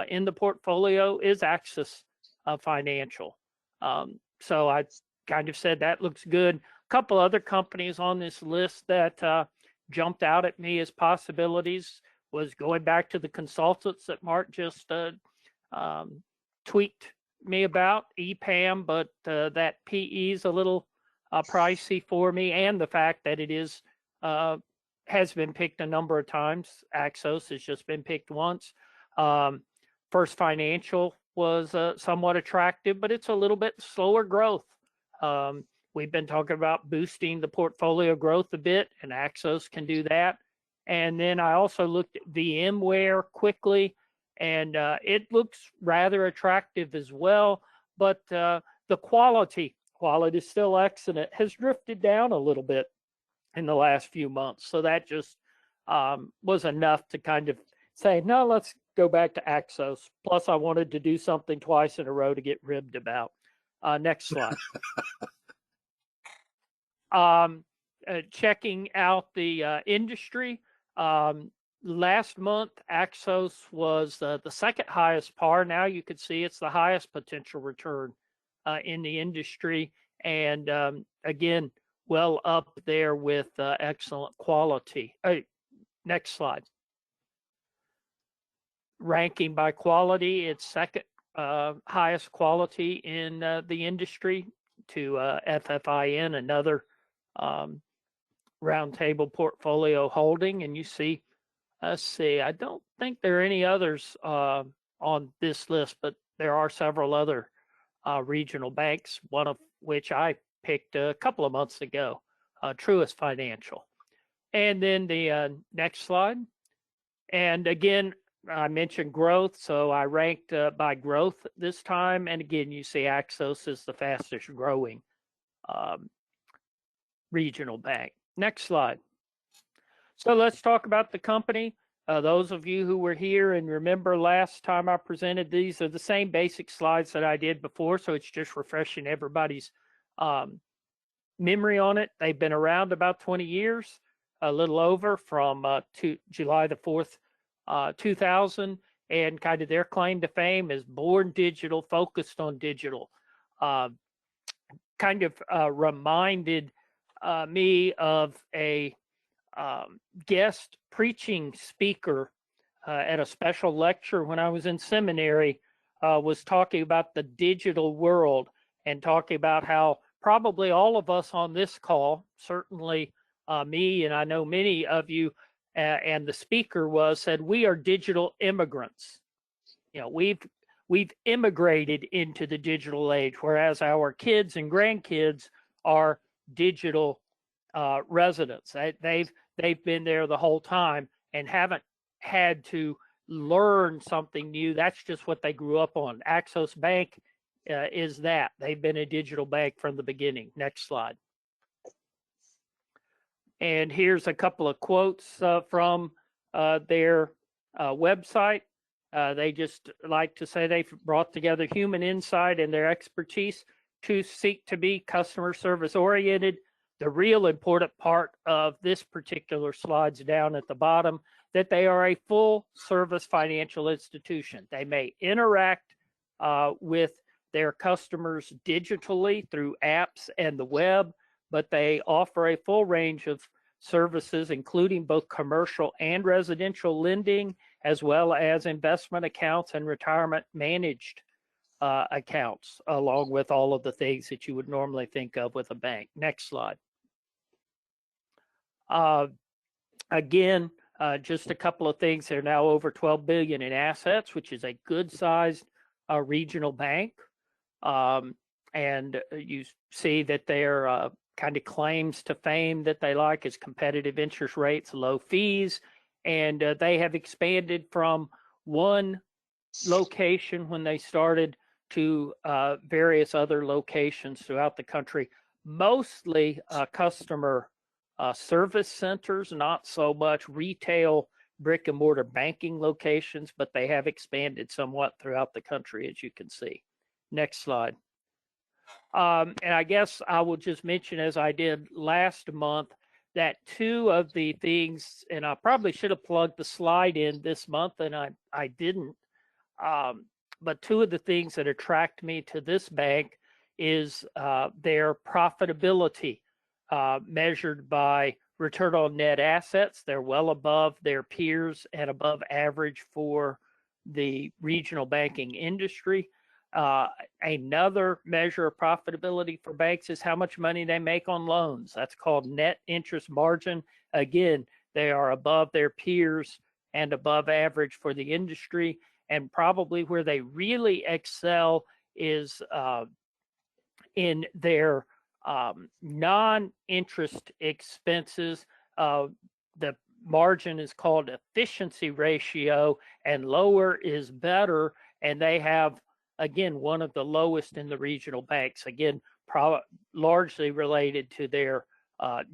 Speaker 3: in the portfolio is Axis Financial. So I kind of said that looks good. A couple other companies on this list that jumped out at me as possibilities was going back to the consultants that Mark just tweaked me about, EPAM, but that PE is a little pricey for me, and the fact that it is has been picked a number of times. Axos has just been picked once. First Financial was somewhat attractive, but it's a little bit slower growth. We've been talking about boosting the portfolio growth a bit, and Axos can do that. And then I also looked at VMware quickly, and it looks rather attractive as well. But the quality, while it is still excellent, has drifted down a little bit in the last few months. So that just was enough to kind of say, no, let's go back to Axos. Plus, I wanted to do something twice in a row to get ribbed about. Next slide. Checking out the industry. Last month, Axos was the second highest par. Now you can see it's the highest potential return in the industry. And again, well up there with excellent quality. Next slide. Ranking by quality, it's second highest quality in the industry to FFIN, another roundtable portfolio holding. And you see, let's see, I don't think there are any others on this list, but there are several other regional banks, one of which I picked a couple of months ago, Truist Financial. And then the next slide. And again, I mentioned growth, so I ranked by growth this time. And again, you see Axos is the fastest growing regional bank. Next slide. So let's talk about the company. Those of you who were here and remember last time I presented, these are the same basic slides that I did before, so it's just refreshing everybody's memory on it. They've been around about 20 years, a little over, from July the 4th, 2000, and kind of their claim to fame is born digital, focused on digital. Kind of reminded me of a guest preaching speaker at a special lecture when I was in seminary, was talking about the digital world and talking about how probably all of us on this call, certainly me, and I know many of you, and the speaker said, we are digital immigrants. You know, we've immigrated into the digital age, whereas our kids and grandkids are digital residents. They've been there the whole time and haven't had to learn something new. That's just what they grew up on. Axos Bank is that. They've been a digital bank from the beginning. Next slide. And here's a couple of quotes from their website. They just like to say they've brought together human insight and their expertise to seek to be customer service oriented. The real important part of this particular slide's down at the bottom, that they are a full service financial institution. They may interact with their customers digitally through apps and the web, but they offer a full range of services, including both commercial and residential lending, as well as investment accounts and retirement managed accounts, along with all of the things that you would normally think of with a bank. Next slide. Again, just a couple of things. They're now over 12 billion in assets, which is a good sized regional bank. And you see that their kind of claims to fame that they like is competitive interest rates, low fees, and they have expanded from one location when they started to various other locations throughout the country, mostly customer service centers, not so much retail brick and mortar banking locations, but they have expanded somewhat throughout the country, as you can see. Next slide. And I guess I will just mention, as I did last month, that two of the things, and I probably should have plugged the slide in this month, and I didn't, but two of the things that attract me to this bank is their profitability measured by return on net assets. They're well above their peers and above average for the regional banking industry. Another measure of profitability for banks is how much money they make on loans. That's called net interest margin. Again, they are above their peers and above average for the industry. And probably where they really excel is in their non-interest expenses. The margin is called efficiency ratio, and lower is better. And they have, again, one of the lowest in the regional banks, again, largely related to their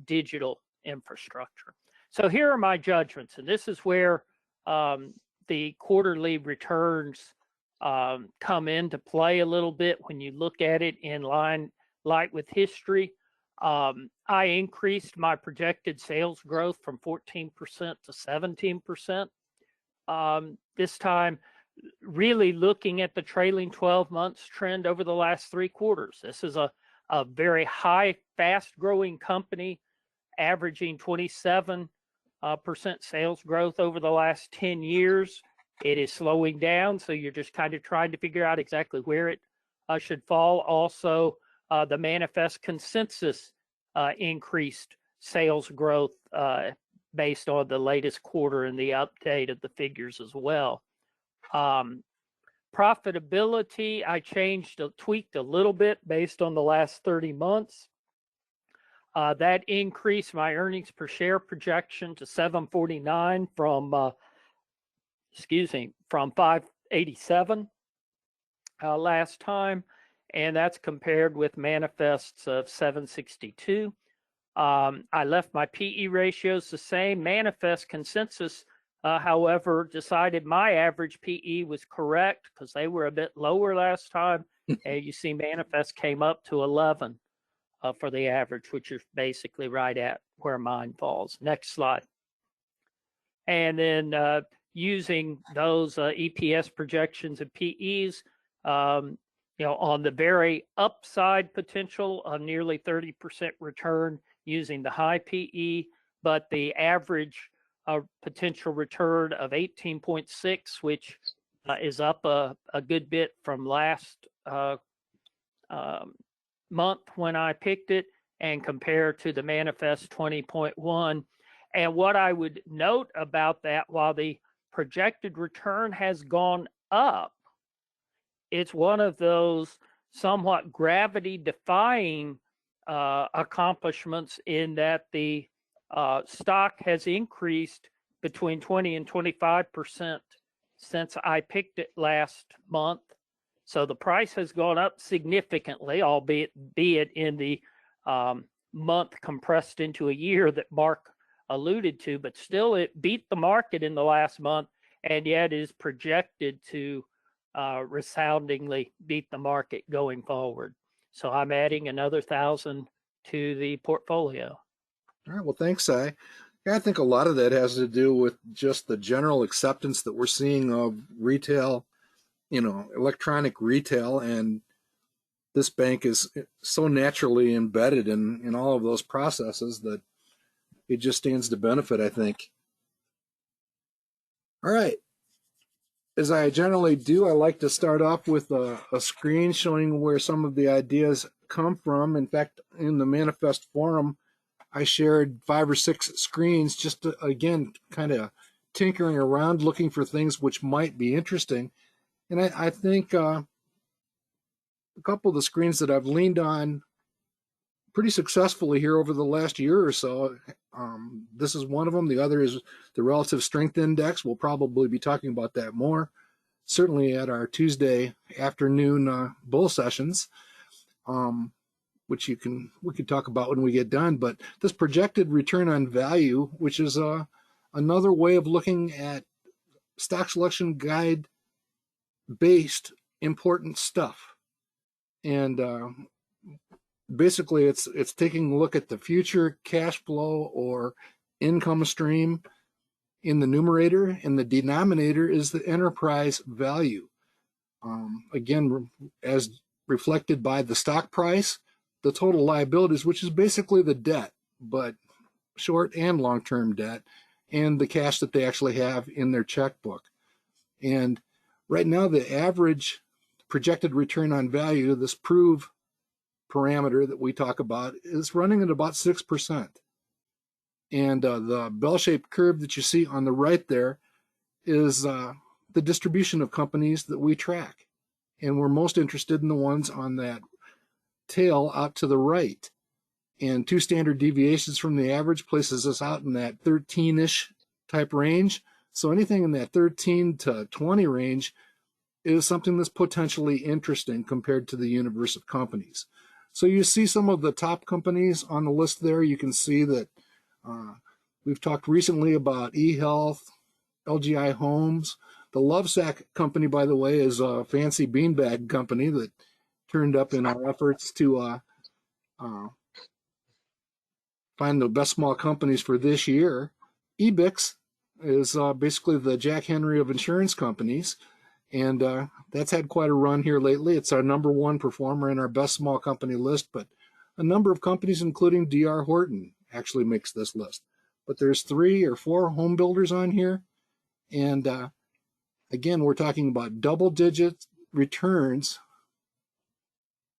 Speaker 3: digital infrastructure. So here are my judgments, and this is where the quarterly returns come into play a little bit when you look at it in light with history. I increased my projected sales growth from 14% to 17%. This time, really looking at the trailing 12 months trend over the last 3 quarters. This is a very high, fast-growing company, averaging 27% sales growth over the last 10 years. It is slowing down, so you're just kind of trying to figure out exactly where it should fall. Also, the manifest consensus increased sales growth based on the latest quarter and the update of the figures as well. Profitability, I tweaked a little bit based on the last 30 months. That increased my earnings per share projection to 749 from 587 last time, and that's compared with manifests of 762. I left my PE ratios the same. Manifest consensus, however, decided my average PE was correct because they were a bit lower last time. And you see manifest came up to 11 for the average, which is basically right at where mine falls. Next slide. And then using those EPS projections and PEs, on the very upside potential of nearly 30% return using the high PE, but the average potential return of 18.6, which is up a good bit from last month when I picked it, and compared to the manifest 20.1. And what I would note about that, while the projected return has gone up, it's one of those somewhat gravity-defying accomplishments in that the stock has increased between 20 and 25% since I picked it last month. So the price has gone up significantly, albeit in the month compressed into a year that Mark alluded to, but still it beat the market in the last month, and yet is projected to resoundingly beat the market going forward. So I'm adding another 1,000 to the portfolio.
Speaker 1: All right, well, thanks, Si. Yeah, I think a lot of that has to do with just the general acceptance that we're seeing of retail, electronic retail, and this bank is so naturally embedded in all of those processes that it just stands to benefit, I think. All right. As I generally do, I like to start off with a screen showing where some of the ideas come from. In fact, in the Manifest Forum, I shared 5 or 6 screens just to, again, kind of tinkering around, looking for things which might be interesting. And I think a couple of the screens that I've leaned on pretty successfully here over the last year or so. This is one of them. The other is the Relative Strength Index. We'll probably be talking about that more, certainly at our Tuesday afternoon bull sessions, which we could talk about when we get done. But this projected return on value, which is another way of looking at stock selection guide based important stuff. And basically it's taking a look at the future cash flow or income stream in the numerator, and the denominator is the enterprise value. Again, as reflected by the stock price, the total liabilities, which is basically the debt, but short and long-term debt, and the cash that they actually have in their checkbook. And right now, the average projected return on value, this prove parameter that we talk about, is running at about 6%. And the bell-shaped curve that you see on the right there is the distribution of companies that we track. And we're most interested in the ones on that tail out to the right. And 2 standard deviations from the average places us out in that 13-ish type range. So anything in that 13 to 20 range is something that's potentially interesting compared to the universe of companies. So you see some of the top companies on the list there. You can see that we've talked recently about eHealth, LGI Homes. The Lovesac company, by the way, is a fancy beanbag company that turned up in our efforts to find the best small companies for this year. EBIX is basically the Jack Henry of insurance companies. And that's had quite a run here lately. It's our number 1 performer in our best small company list, but a number of companies, including D.R. Horton, actually makes this list. But there's 3 or 4 home builders on here. And again, we're talking about double-digit returns,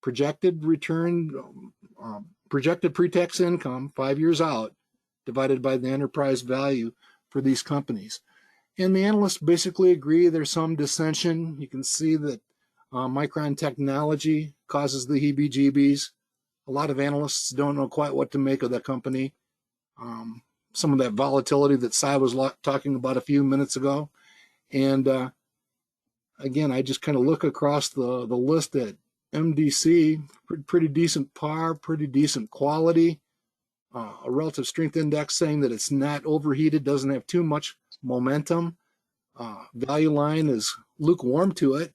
Speaker 1: projected return projected pre-tax income 5 years out divided by the enterprise value for these companies. And the analysts basically agree. There's some dissension. You can see that Micron Technology causes the heebie-jeebies. A lot of analysts don't know quite what to make of that company. Some of that volatility that Cy was talking about a few minutes ago. And again, I just kind of look across the list at MDC, pretty decent par, pretty decent quality, a relative strength index saying that it's not overheated, doesn't have too much momentum. Value line is lukewarm to it.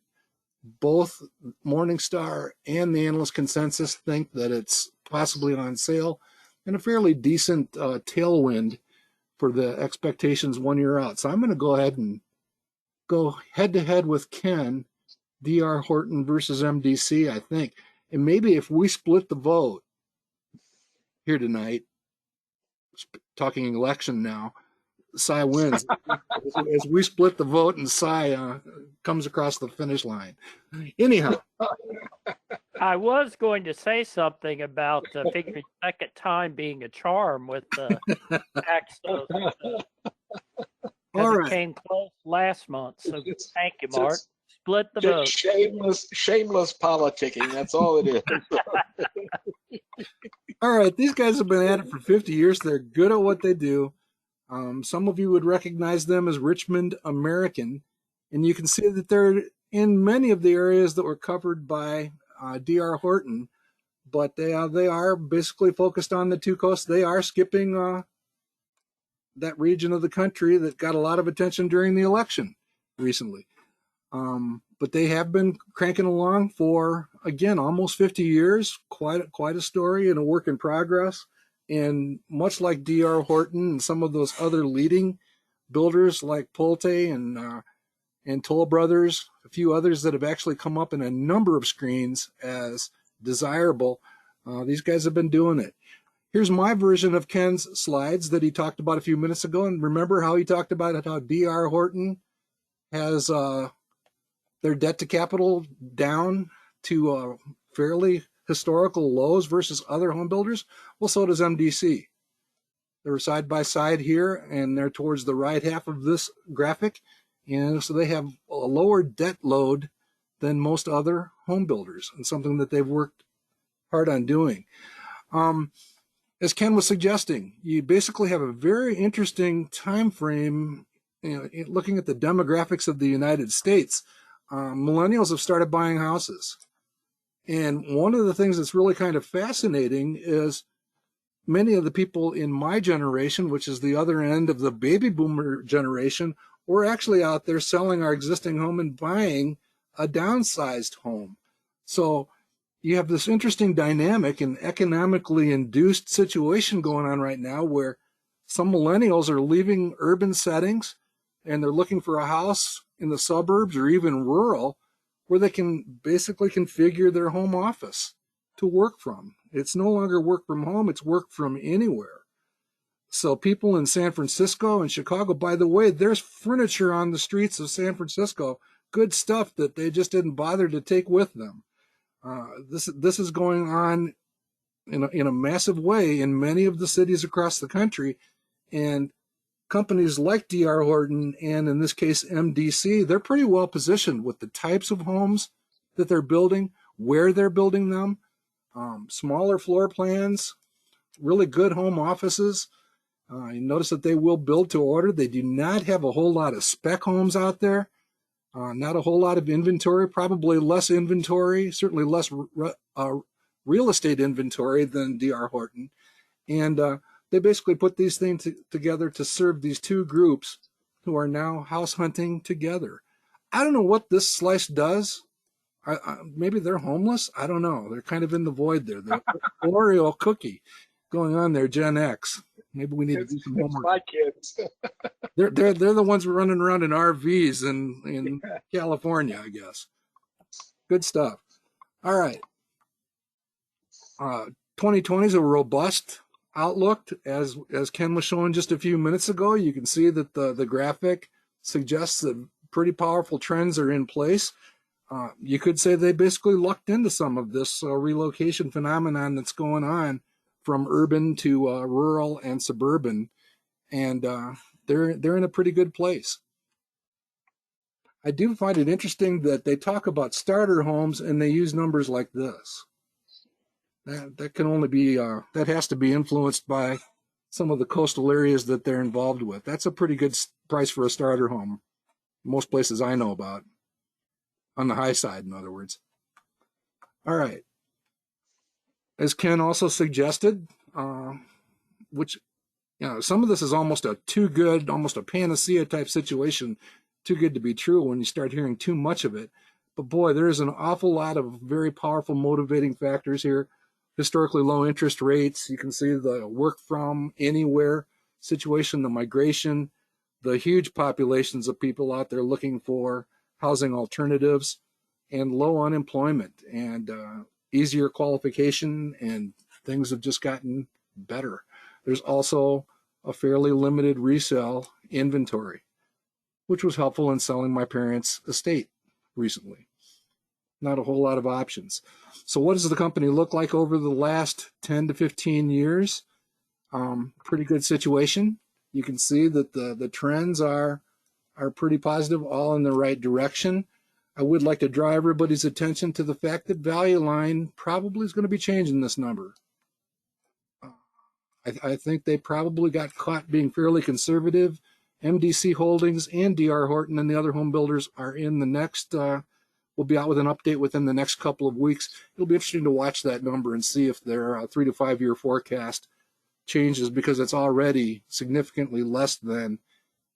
Speaker 1: Both Morningstar and the analyst consensus think that it's possibly on sale, and a fairly decent tailwind for the expectations 1 year out. So I'm going to go ahead and go head-to-head with Ken, D.R. Horton versus MDC, I think. And maybe if we split the vote here tonight, talking election now, Cy wins. As we split the vote and Cy comes across the finish line. Anyhow.
Speaker 3: I was going to say something about figuring second time being a charm with the Axos.
Speaker 1: All right.
Speaker 3: It came close last month, so thank you, Mark. Split the vote.
Speaker 2: Shameless politicking. That's all it is.
Speaker 1: All right, these guys have been at it for 50 years. They're good at what they do. Some of you would recognize them as Richmond American, and you can see that they're in many of the areas that were covered by D.R. Horton, but they are basically focused on the two coasts. They are skipping that region of the country that got a lot of attention during the election recently. But they have been cranking along for, again, almost 50 years. Quite a story and a work in progress. And much like D.R. Horton and some of those other leading builders like Pulte and Toll Brothers, a few others that have actually come up in a number of screens as desirable, these guys have been doing it. Here's my version of Ken's slides that he talked about a few minutes ago. And remember how he talked about it, how D.R. Horton has their debt to capital down to fairly historical lows versus other home builders? Well, so does MDC. They're side by side here, and they're towards the right half of this graphic. And so they have a lower debt load than most other home builders, and something that they've worked hard on doing. As Ken was suggesting, you basically have a very interesting time frame, looking at the demographics of the United States. Millennials have started buying houses. And one of the things that's really kind of fascinating is many of the people in my generation, which is the other end of the baby boomer generation, we're actually out there selling our existing home and buying a downsized home. So you have this interesting dynamic and economically induced situation going on right now where some millennials are leaving urban settings and they're looking for a house in the suburbs or even rural where they can basically configure their home office to work from. It's no longer work from home, it's work from anywhere. So people in San Francisco and Chicago, by the way, there's furniture on the streets of San Francisco, good stuff that they just didn't bother to take with them. This is going on in a massive way in many of the cities across the country, and companies like D.R. Horton and in this case MDC, they're pretty well positioned with the types of homes that they're building, where they're building them, smaller floor plans, really good home offices. You notice that they will build to order. They do not have a whole lot of spec homes out there. Not a whole lot of inventory, probably less inventory, certainly less real estate inventory than D.R. Horton. And they basically put these things together to serve these two groups who are now house hunting together. I don't know what this slice does. Maybe they're homeless. I don't know. They're kind of in the void there. The Oreo cookie going on there, Gen X. Maybe we need to do some homework.
Speaker 2: My kids.
Speaker 1: They're the ones running around in RVs in California, I guess. Good stuff. All right. 2020 is a robust outlook, as Ken was showing just a few minutes ago. You can see that the graphic suggests that pretty powerful trends are in place. You could say they basically lucked into some of this relocation phenomenon that's going on from urban to rural and suburban, and they're in a pretty good place. I do find it interesting that they talk about starter homes and they use numbers like this. That can only be that has to be influenced by some of the coastal areas that they're involved with. That's a pretty good price for a starter home. Most places I know about, on the high side, in other words. All right. As Ken also suggested, which, some of this is almost a too good, almost a panacea type situation, too good to be true when you start hearing too much of it. But boy, there's an awful lot of very powerful motivating factors here. Historically low interest rates. You can see the work from anywhere situation, the migration, the huge populations of people out there looking for housing alternatives, and low unemployment, and easier qualification, and things have just gotten better. There's also a fairly limited resale inventory, which was helpful in selling my parents' estate recently. Not a whole lot of options. So what does the company look like over the last 10 to 15 years? Pretty good situation. You can see that the trends are pretty positive, all in the right direction. I would like to draw everybody's attention to the fact that Value Line probably is going to be changing this number. I think they probably got caught being fairly conservative. MDC Holdings and DR Horton and the other home builders are in the next, we'll be out with an update within the next couple of weeks. It'll be interesting to watch that number and see if their 3 to 5 year forecast changes, because it's already significantly less than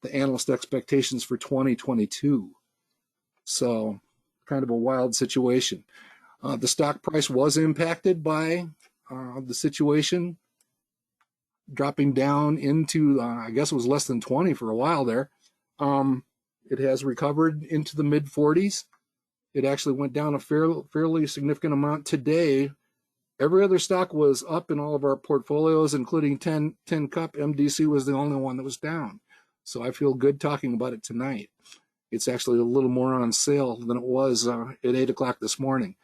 Speaker 1: the analyst expectations for 2022. So kind of a wild situation. The stock price was impacted by the situation, dropping down into, I guess it was less than 20 for a while there. It has recovered into the mid 40s. It actually went down a fairly significant amount today. Every other stock was up in all of our portfolios, including 10 Cup. MDC was the only one that was down. So I feel good talking about it tonight. It's actually a little more on sale than it was at 8 o'clock this morning.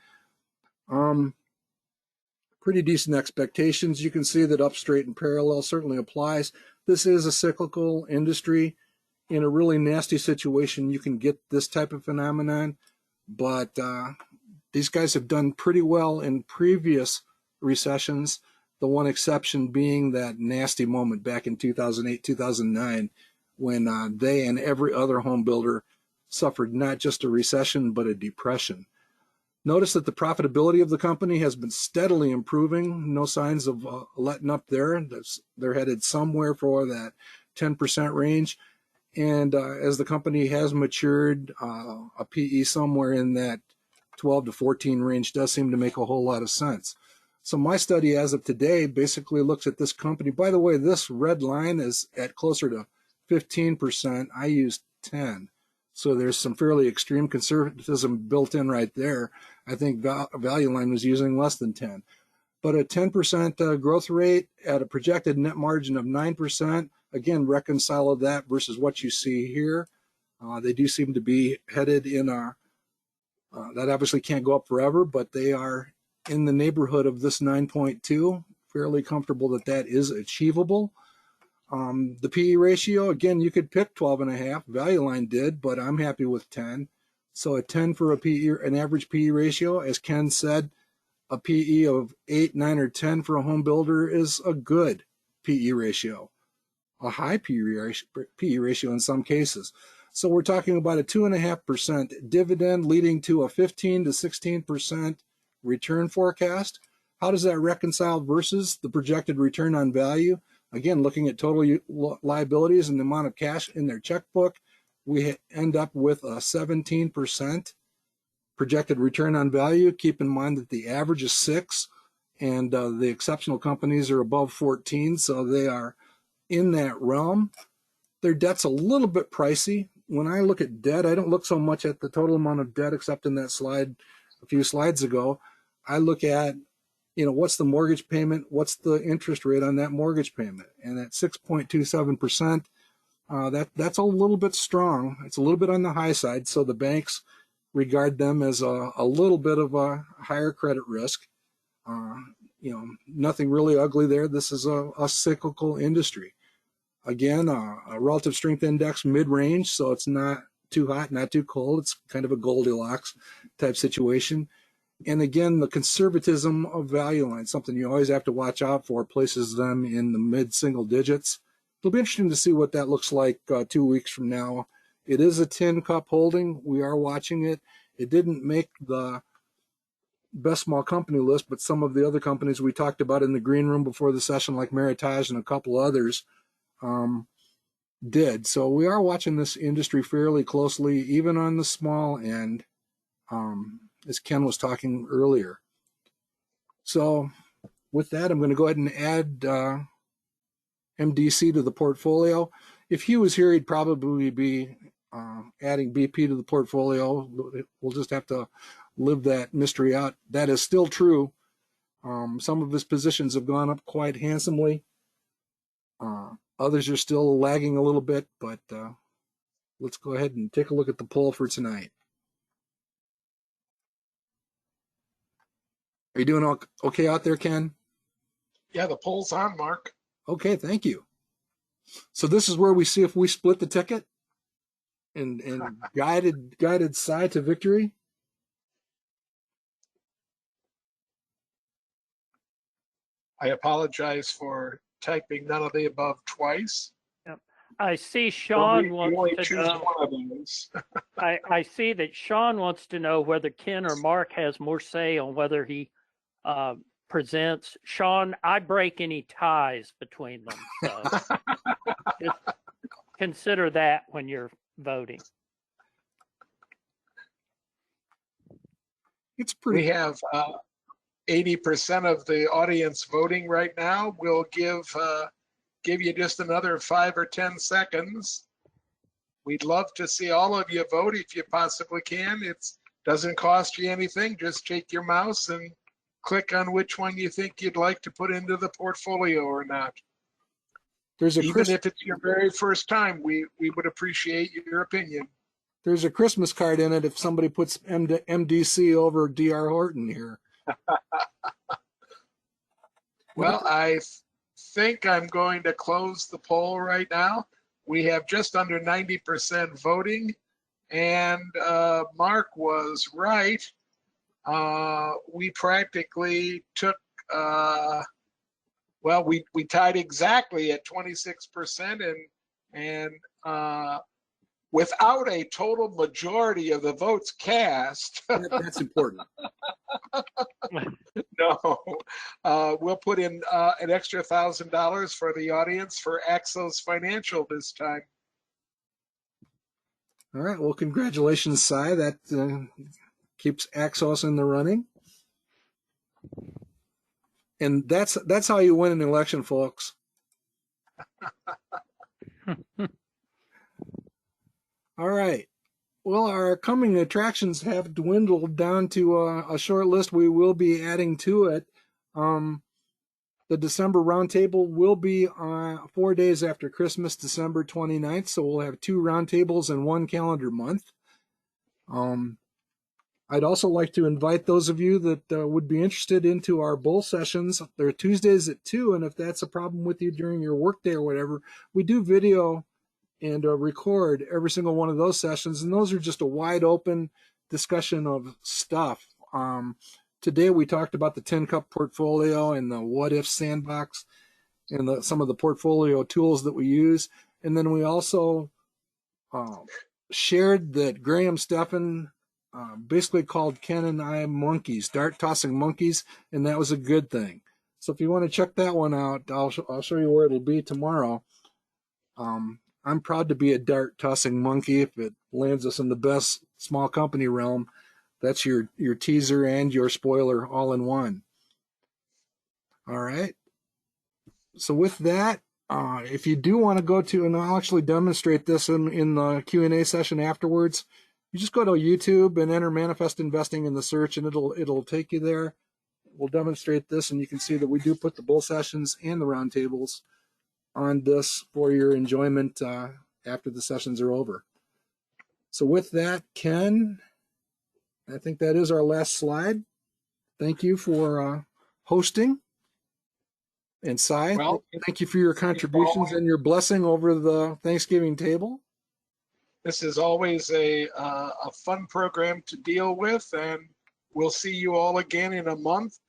Speaker 1: Pretty decent expectations. You can see that up, straight, and parallel certainly applies. This is a cyclical industry. In a really nasty situation, you can get this type of phenomenon. But these guys have done pretty well in previous recessions, the one exception being that nasty moment back in 2008, 2009, when they and every other home builder suffered not just a recession, but a depression. Notice that the profitability of the company has been steadily improving. No signs of letting up there. They're headed somewhere for that 10% range. And as the company has matured, a PE somewhere in that 12 to 14 range does seem to make a whole lot of sense. So my study as of today basically looks at this company. By the way, this red line is at closer to 15%. I used 10. So there's some fairly extreme conservatism built in right there. I think Value Line was using less than 10. But a 10% growth rate at a projected net margin of 9%, again, reconcile that versus what you see here. They do seem to be headed in that obviously can't go up forever, but they are in the neighborhood of this 9.2. Fairly comfortable that is achievable. The PE ratio, again, you could pick 12.5. Value Line did, but I'm happy with 10. So a 10 for a PE, an average PE ratio, as Ken said, a PE of 8, 9, or 10 for a home builder is a good PE ratio, a high PE ratio in some cases. So we're talking about a 2.5% dividend leading to a 15 to 16% return forecast. How does that reconcile versus the projected return on value? Again, looking at total liabilities and the amount of cash in their checkbook, we end up with a 17% projected return on value. Keep in mind that the average is 6, and the exceptional companies are above 14, so they are in that realm. Their debt's a little bit pricey. When I look at debt, I don't look so much at the total amount of debt, except in that slide a few slides ago. I look at, what's the mortgage payment? What's the interest rate on that mortgage payment? And at 6.27%, that's a little bit strong. It's a little bit on the high side, so the banks regard them as a little bit of a higher credit risk. nothing really ugly there. This is a cyclical industry. Again, a relative strength index mid-range, so it's not too hot, not too cold. It's kind of a Goldilocks type situation. And again, the conservatism of value line, something you always have to watch out for, places them in the mid-single digits. It'll be interesting to see what that looks like 2 weeks from now. It is a tin cup holding. We are watching it. It didn't make the best small company list, but some of the other companies we talked about in the green room before the session, like Meritage and a couple others, did. So we are watching this industry fairly closely, even on the small end, as Ken was talking earlier. So with that, I'm going to go ahead and add MDC to the portfolio. If he was here, he'd probably be adding BP to the portfolio. We'll just have to live that mystery out. That is still true. Some of his positions have gone up quite handsomely. Others are still lagging a little bit, but let's go ahead and take a look at the poll for tonight. Are you doing okay out there, Ken?
Speaker 2: Yeah, the poll's on, Mark.
Speaker 1: Okay, thank you. So this is where we see if we split the ticket and guided side to victory.
Speaker 2: I apologize for typing none of the above twice.
Speaker 3: Yep. I see Sean wants to
Speaker 2: choose
Speaker 3: know.
Speaker 2: one of those.
Speaker 3: I see that Sean wants to know whether Ken or Mark has more say on whether he presents. Sean, I break any ties between them, so just consider that when you're voting.
Speaker 1: It's pretty.
Speaker 2: We have 80% of the audience voting right now. We'll give you just another 5 or 10 seconds. We'd love to see all of you vote if you possibly can. It doesn't cost you anything. Just take your mouse and click on which one you think you'd like to put into the portfolio or not. Even if it's your very first time, we would appreciate your opinion.
Speaker 1: There's a Christmas card in it if somebody puts MDC over DR Horton here.
Speaker 2: Well, I think I'm going to close the poll right now. We have just under 90% voting, and Mark was right. We practically took, well, we tied exactly at 26%, and without a total majority of the votes cast.
Speaker 1: That's important.
Speaker 2: No, we'll put in an extra $1,000 for the audience for Axos Financial this time.
Speaker 1: All right. Well, congratulations, Cy. That keeps Axos in the running. And that's how you win an election, folks. All right. Well, our coming attractions have dwindled down to a short list. We will be adding to it. The December roundtable will be 4 days after Christmas, December 29th. So we'll have 2 roundtables in 1 calendar month. I'd also like to invite those of you that would be interested into our bull sessions. They're Tuesdays at 2, and if that's a problem with you during your workday or whatever, we do video and record every single one of those sessions, and those are just a wide open discussion of stuff. Today we talked about the 10-cup portfolio and the what-if sandbox and some of the portfolio tools that we use. And then we also shared that Graham Stephan basically called Ken and I monkeys, dart-tossing monkeys, and that was a good thing. So if you want to check that one out, I'll show you where it'll be tomorrow. I'm proud to be a dart-tossing monkey if it lands us in the best small company realm. That's your teaser and your spoiler all in one. All right. So with that, if you do want to go to, and I'll actually demonstrate this in the Q&A session afterwards, you just go to YouTube and enter Manifest Investing in the search, and it'll take you there. We'll demonstrate this, and you can see that we do put the bull sessions and the roundtables on this for your enjoyment after the sessions are over. So with that, Ken, I think that is our last slide. Thank you for hosting. And Cy,
Speaker 2: Well,
Speaker 1: thank you for your contributions and your blessing over the Thanksgiving table.
Speaker 2: this is always a fun program to deal with, and we'll see you all again in a month.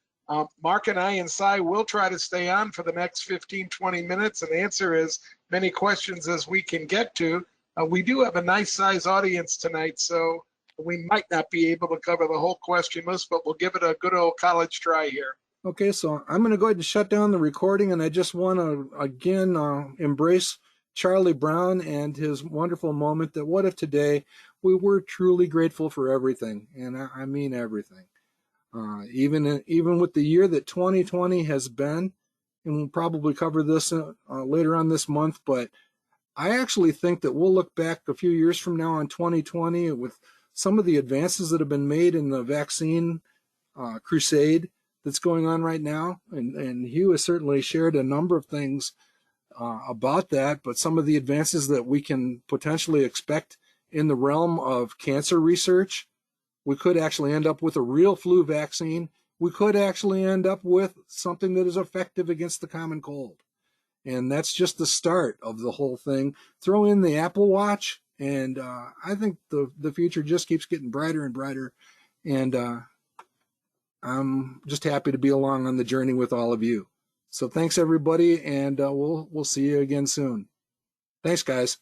Speaker 2: Mark and I and Cy will try to stay on for the next 15, 20 minutes and answer as many questions as we can get to. We do have a nice size audience tonight, so we might not be able to cover the whole question list, but we'll give it a good old college try here.
Speaker 1: Okay, so I'm going to go ahead and shut down the recording, and I just want to again embrace Charlie Brown and his wonderful moment that what if today we were truly grateful for everything, and I mean everything. Even with the year that 2020 has been, and we'll probably cover this later on this month, but I actually think that we'll look back a few years from now on 2020 with some of the advances that have been made in the vaccine crusade that's going on right now. And Hugh has certainly shared a number of things about that, but some of the advances that we can potentially expect in the realm of cancer research. We could actually end up with a real flu vaccine. We could actually end up with something that is effective against the common cold. And that's just the start of the whole thing. Throw in the Apple Watch, and I think the future just keeps getting brighter and brighter. And I'm just happy to be along on the journey with all of you. So thanks, everybody, and we'll see you again soon. Thanks, guys.